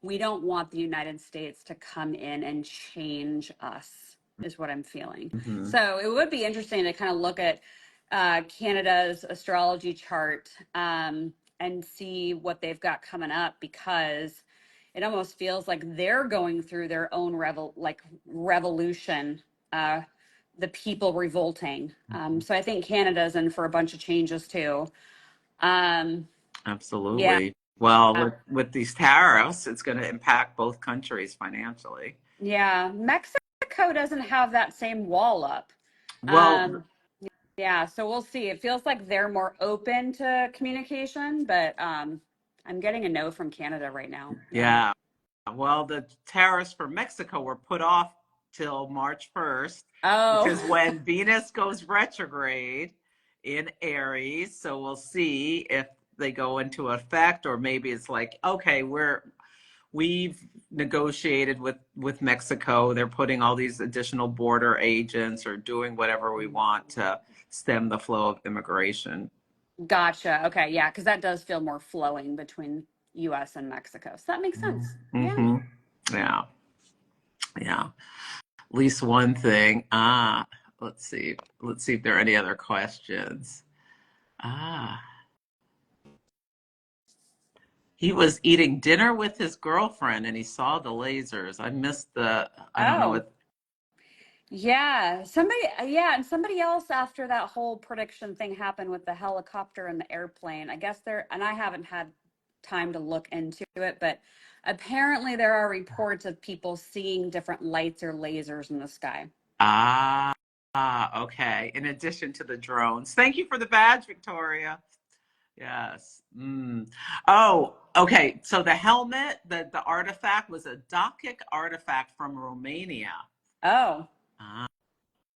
we don't want the United States to come in and change us, is what I'm feeling. Mm-hmm. So it would be interesting to kind of look at Canada's astrology chart and see what they've got coming up, because it almost feels like they're going through their own revolution. the people revolting. So I think Canada's in for a bunch of changes too. Um, yeah, Absolutely. Well, with these tariffs, it's going to impact both countries financially. yeah. Mexico doesn't have that same wall up. Well, Um, yeah, so we'll see. It feels like they're more open to communication, but I'm getting a no from Canada right now. Yeah. yeah. Well, the tariffs for Mexico were put off till March 1st, which Oh, is when Venus goes retrograde in Aries. So we'll see if they go into effect, or maybe it's like, okay, we've negotiated with Mexico. They're putting all these additional border agents or doing whatever we want to stem the flow of immigration. gotcha. Okay, yeah, because that does feel more flowing between US and Mexico. So that makes sense. Yeah. Mm-hmm. Yeah. Yeah. At least one thing. Let's see. Let's see if there are any other questions. Ah, he was eating dinner with his girlfriend and he saw the lasers. I missed I don't know Oh, what. yeah. Yeah, and somebody else after that whole prediction thing happened with the helicopter and the airplane. I guess and I haven't had time to look into it, but apparently there are reports of people seeing different lights or lasers in the sky. Okay. In addition to the drones. Thank you for the badge, Victoria. Yes. Oh, okay. So the helmet, the artifact was a Dacic artifact from Romania. Oh.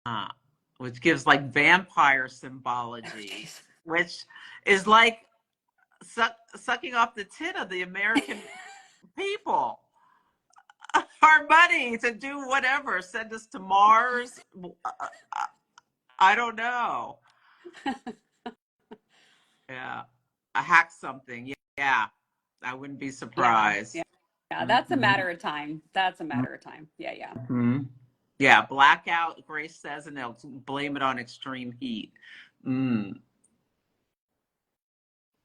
Ah, which gives like vampire Oh, symbology, jeez. which is like sucking off the tit of the American people. Our money to do whatever, send us to Mars. I don't know. Yeah, I hack something. Yeah, I wouldn't be Yeah. surprised. Yeah. Yeah. That's a Mm-hmm. matter of time. That's a matter of time. Yeah. Yeah. Mm-hmm. Yeah, blackout, Grace says, and they'll blame it on extreme heat. Mm.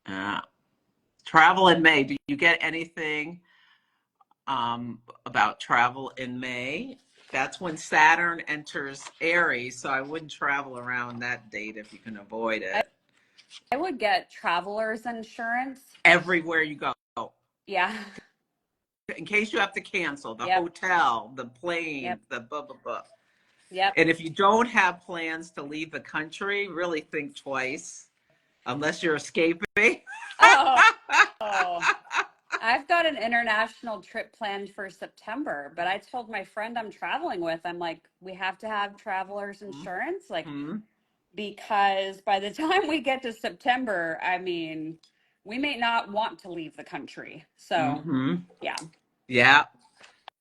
Yeah. Travel in May. Do you get anything about travel in May? That's when Saturn enters Aries, so I wouldn't travel around that date if you can avoid it. I would get traveler's insurance. Everywhere you go, Yeah. in case you have to cancel the Yep. hotel, the plane, Yep. the blah, blah, blah. Yep. And if you don't have plans to leave the country, really think twice, unless you're escaping. Oh, oh, I've got an international trip planned for September, but I told my friend I'm traveling with, I'm like, we have to have traveler's insurance, like, Mm-hmm. because by the time we get to September, I mean, we may not want to leave the country. So, Mm-hmm. yeah. Yeah.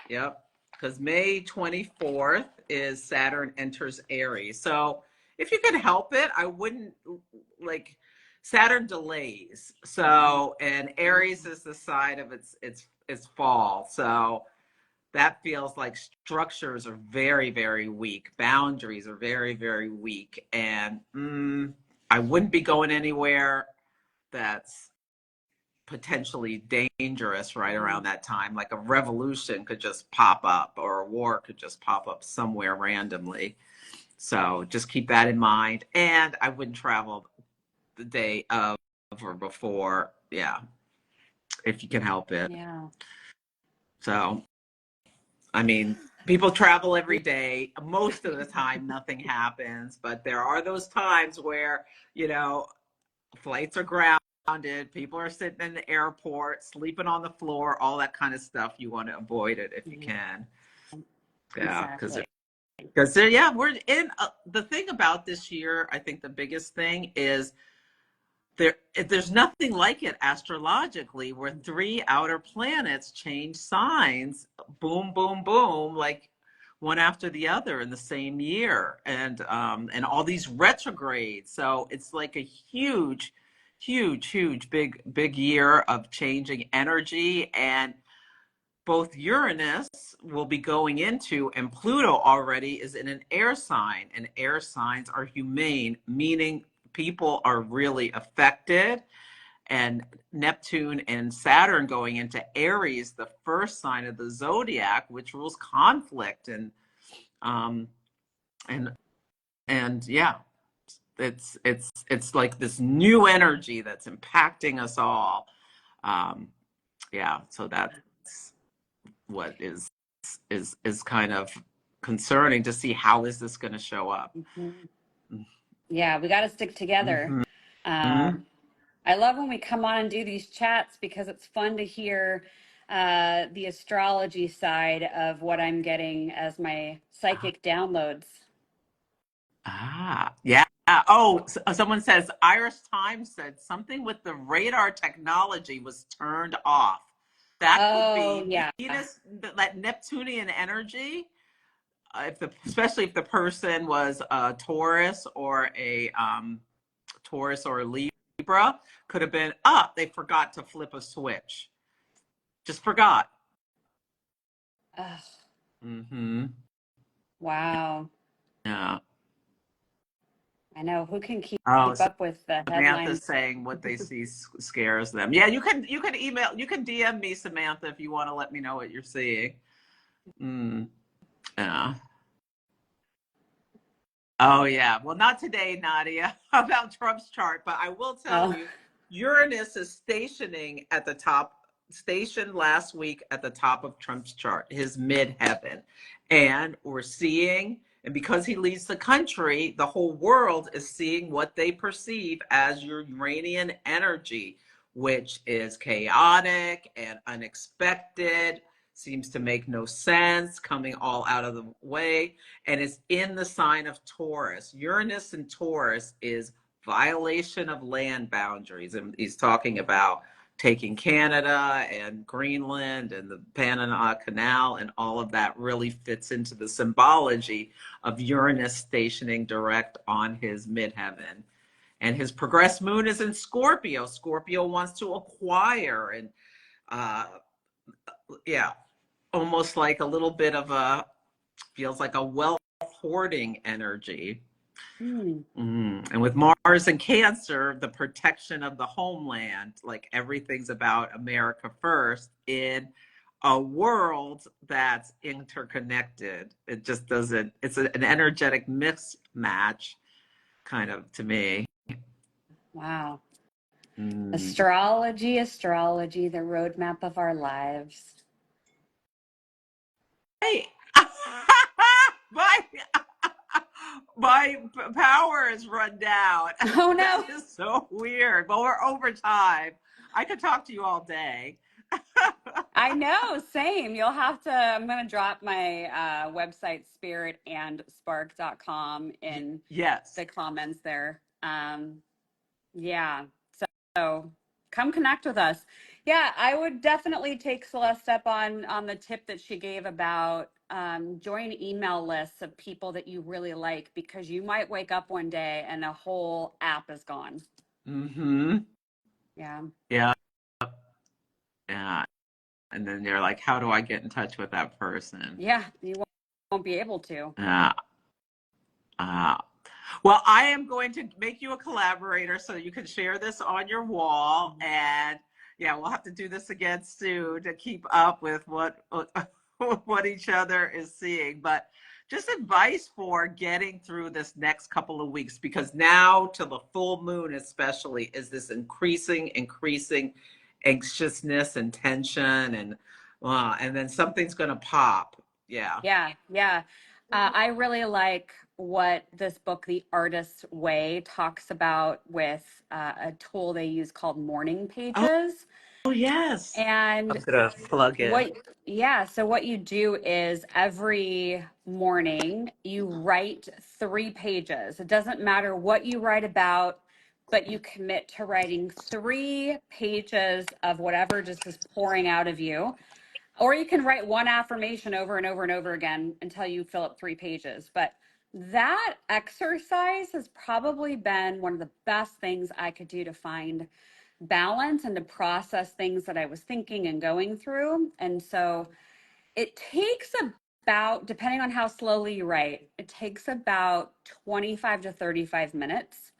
Yep. Because May 24th is Saturn enters Aries. So if you could help it, I wouldn't like Saturn delays. So and Aries is the side of its fall. So that feels like structures are very, very weak. Boundaries are very, very weak. And I wouldn't be going anywhere that's potentially dangerous right around that time. Like a revolution could just pop up or a war could just pop up somewhere randomly. So just keep that in mind. And I wouldn't travel the day of or before. Yeah, if you can help it. Yeah. So, I mean, people travel every day. Most of the time, nothing happens, but there are those times where, you know, flights are grounded, people are sitting in the airport, sleeping on the floor, all that kind of stuff. You want to avoid it if you can. Yeah, Exactly. because yeah, we're in the thing about this year. I think the biggest thing is there's nothing like it astrologically, where three outer planets change signs, boom, boom, boom, like one after the other in the same year, and all these retrogrades. So it's like a huge, big year of changing energy. And both Uranus will be going into, and Pluto already is in an air sign, and air signs are humane, meaning people are really affected. And Neptune and Saturn going into Aries, the first sign of the zodiac, which rules conflict and and yeah, it's like this new energy that's impacting us all. Yeah, so that's what is kind of concerning to see how is this going to show up. Yeah, we got to stick together. I love when we come on and do these chats because it's fun to hear the astrology side of what I'm getting as my psychic downloads. Yeah. Oh, someone says Irish Times said something with the radar technology was turned off. That could Oh, be yeah. Venus, that Neptunian energy. Especially if the person was a Taurus or a Libra, could have been they forgot to flip a switch. Just forgot. Ugh. Mm-hmm. Wow. Yeah. I know. Who can keep Oh, up with the Samantha's headlines? saying what they see scares them. Yeah, you can email, you can DM me, Samantha, if you want to let me know what you're seeing. Yeah. Oh yeah. Well, not today, Nadia, about Trump's chart, but I will tell you, Uranus is stationed last week at the top of Trump's chart, his midheaven. And we're seeing, and because he leads the country, the whole world is seeing what they perceive as Uranian energy, which is chaotic and unexpected, seems to make no sense, coming all out of the way, and is in the sign of Taurus. Uranus in Taurus is violation of land boundaries, and he's talking about taking Canada and Greenland and the Panama Canal, and all of that really fits into the symbology of Uranus stationing direct on his midheaven. And his progressed moon is in Scorpio. Scorpio wants to acquire and yeah, almost like a little bit of feels like a wealth hoarding energy. And with Mars and Cancer, the protection of the homeland, like everything's about America first in a world that's interconnected. It just doesn't, it's an energetic mismatch, kind of, to me. Wow. Astrology, the roadmap of our lives. Hey, my, my power is run down. Oh, no. That is so weird. Well, we're over time. I could talk to you all day. I know, same. You'll have to, I'm going to drop my website, spiritandspark.com, in the comments there. Yeah. So come connect with us. Yeah, I would definitely take Celeste up on the tip that she gave about join email lists of people that you really like, because you might wake up one day and a whole app is gone. Yeah. Yeah. Yeah. And then you're like, how do I get in touch with that person? Yeah, you won't be able to. Well, I am going to make you a collaborator so you can share this on your wall. And yeah, we'll have to do this again soon to keep up with what each other is seeing. But just advice for getting through this next couple of weeks, because now to the full moon especially is this increasing anxiousness and tension, and then something's going to pop. Yeah. I really like what this book, The Artist's Way, talks about with a tool they use called morning pages. Oh yes. And I'm gonna plug in. So what you do is every morning you write 3 pages. It doesn't matter what you write about, but you commit to writing 3 pages of whatever just is pouring out of you. Or you can write one affirmation over and over and over again until you fill up 3 pages. But that exercise has probably been one of the best things I could do to find balance and to process things that I was thinking and going through. And so it takes about, depending on how slowly you write, it takes about 25 to 35 minutes.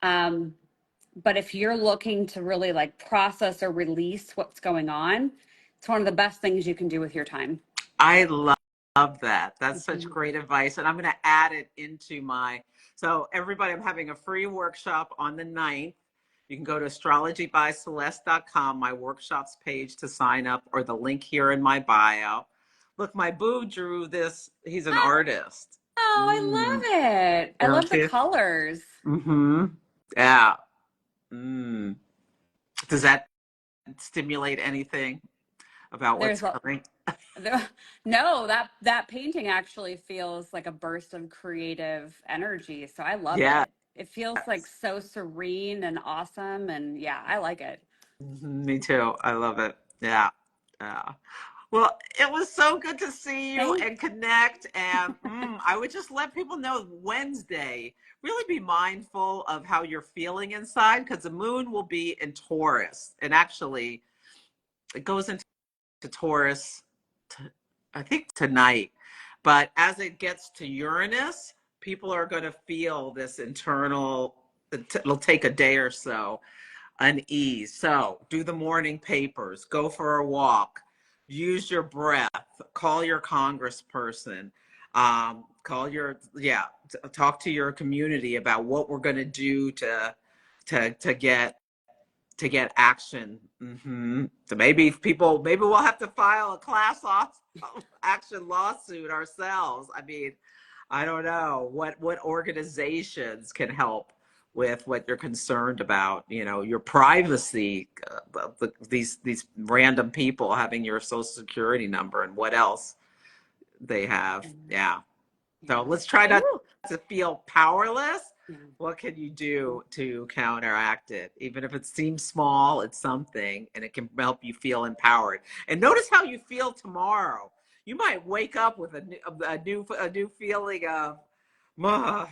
But if you're looking to really like process or release what's going on, it's one of the best things you can do with your time. I love love that. That's such Mhm. great advice. And I'm going to add it into so everybody, I'm having a free workshop on the 9th. You can go to astrologybyceleste.com, my workshops page to sign up, or the link here in my bio. Look, my boo drew this. He's an artist. Oh, Mm, I love it. I love don't the you? colors. Mm-hmm. Yeah. Mm. Does that stimulate anything about what's There's a coming? no, that painting actually feels like a burst of creative energy. So I love Yes. it. It feels like so serene and awesome. And yeah, I like it. Me too. I love it. Yeah. Yeah. Well, it was so good to see you Thank and connect. And I would just let people know Wednesday, really be mindful of how you're feeling inside, because the moon will be in Taurus. And actually, it goes into Taurus, I think tonight. But as it gets to Uranus, people are going to feel this internal, it'll take a day or so, unease. So do the morning papers, go for a walk, use your breath, call your congressperson, talk to your community about what we're going to do to get action. So maybe we'll have to file a class action lawsuit ourselves. I mean, I don't know what organizations can help with what you're concerned about. Your privacy, these random people having your social security number and what else they have. you. Yeah. So Yeah. let's try not Ooh. to feel powerless. Yeah. What can you do to counteract it? Even if it seems small, it's something, and it can help you feel empowered. And notice how you feel tomorrow. You might wake up with a new feeling of, I'm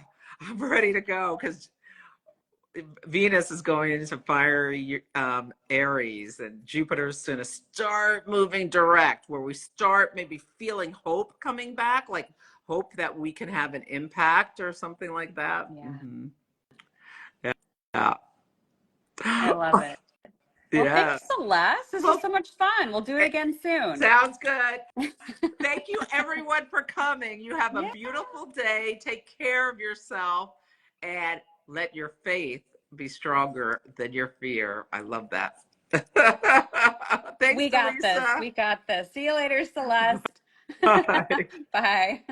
ready to go, because Venus is going into fiery Aries, and Jupiter's going to start moving direct, where we start maybe feeling hope coming back, like hope that we can have an impact or something like that. Yeah. Yeah. I love it. Well, Yeah. thanks, Celeste. This was Well, so much fun. We'll do it again soon. sounds good. Thank you, everyone, for coming. You have a Yeah. beautiful day. Take care of yourself, and let your faith be stronger than your fear. I love that. Thanks, We got this. Dallisa. We got this. See you later, Celeste. Bye. Bye.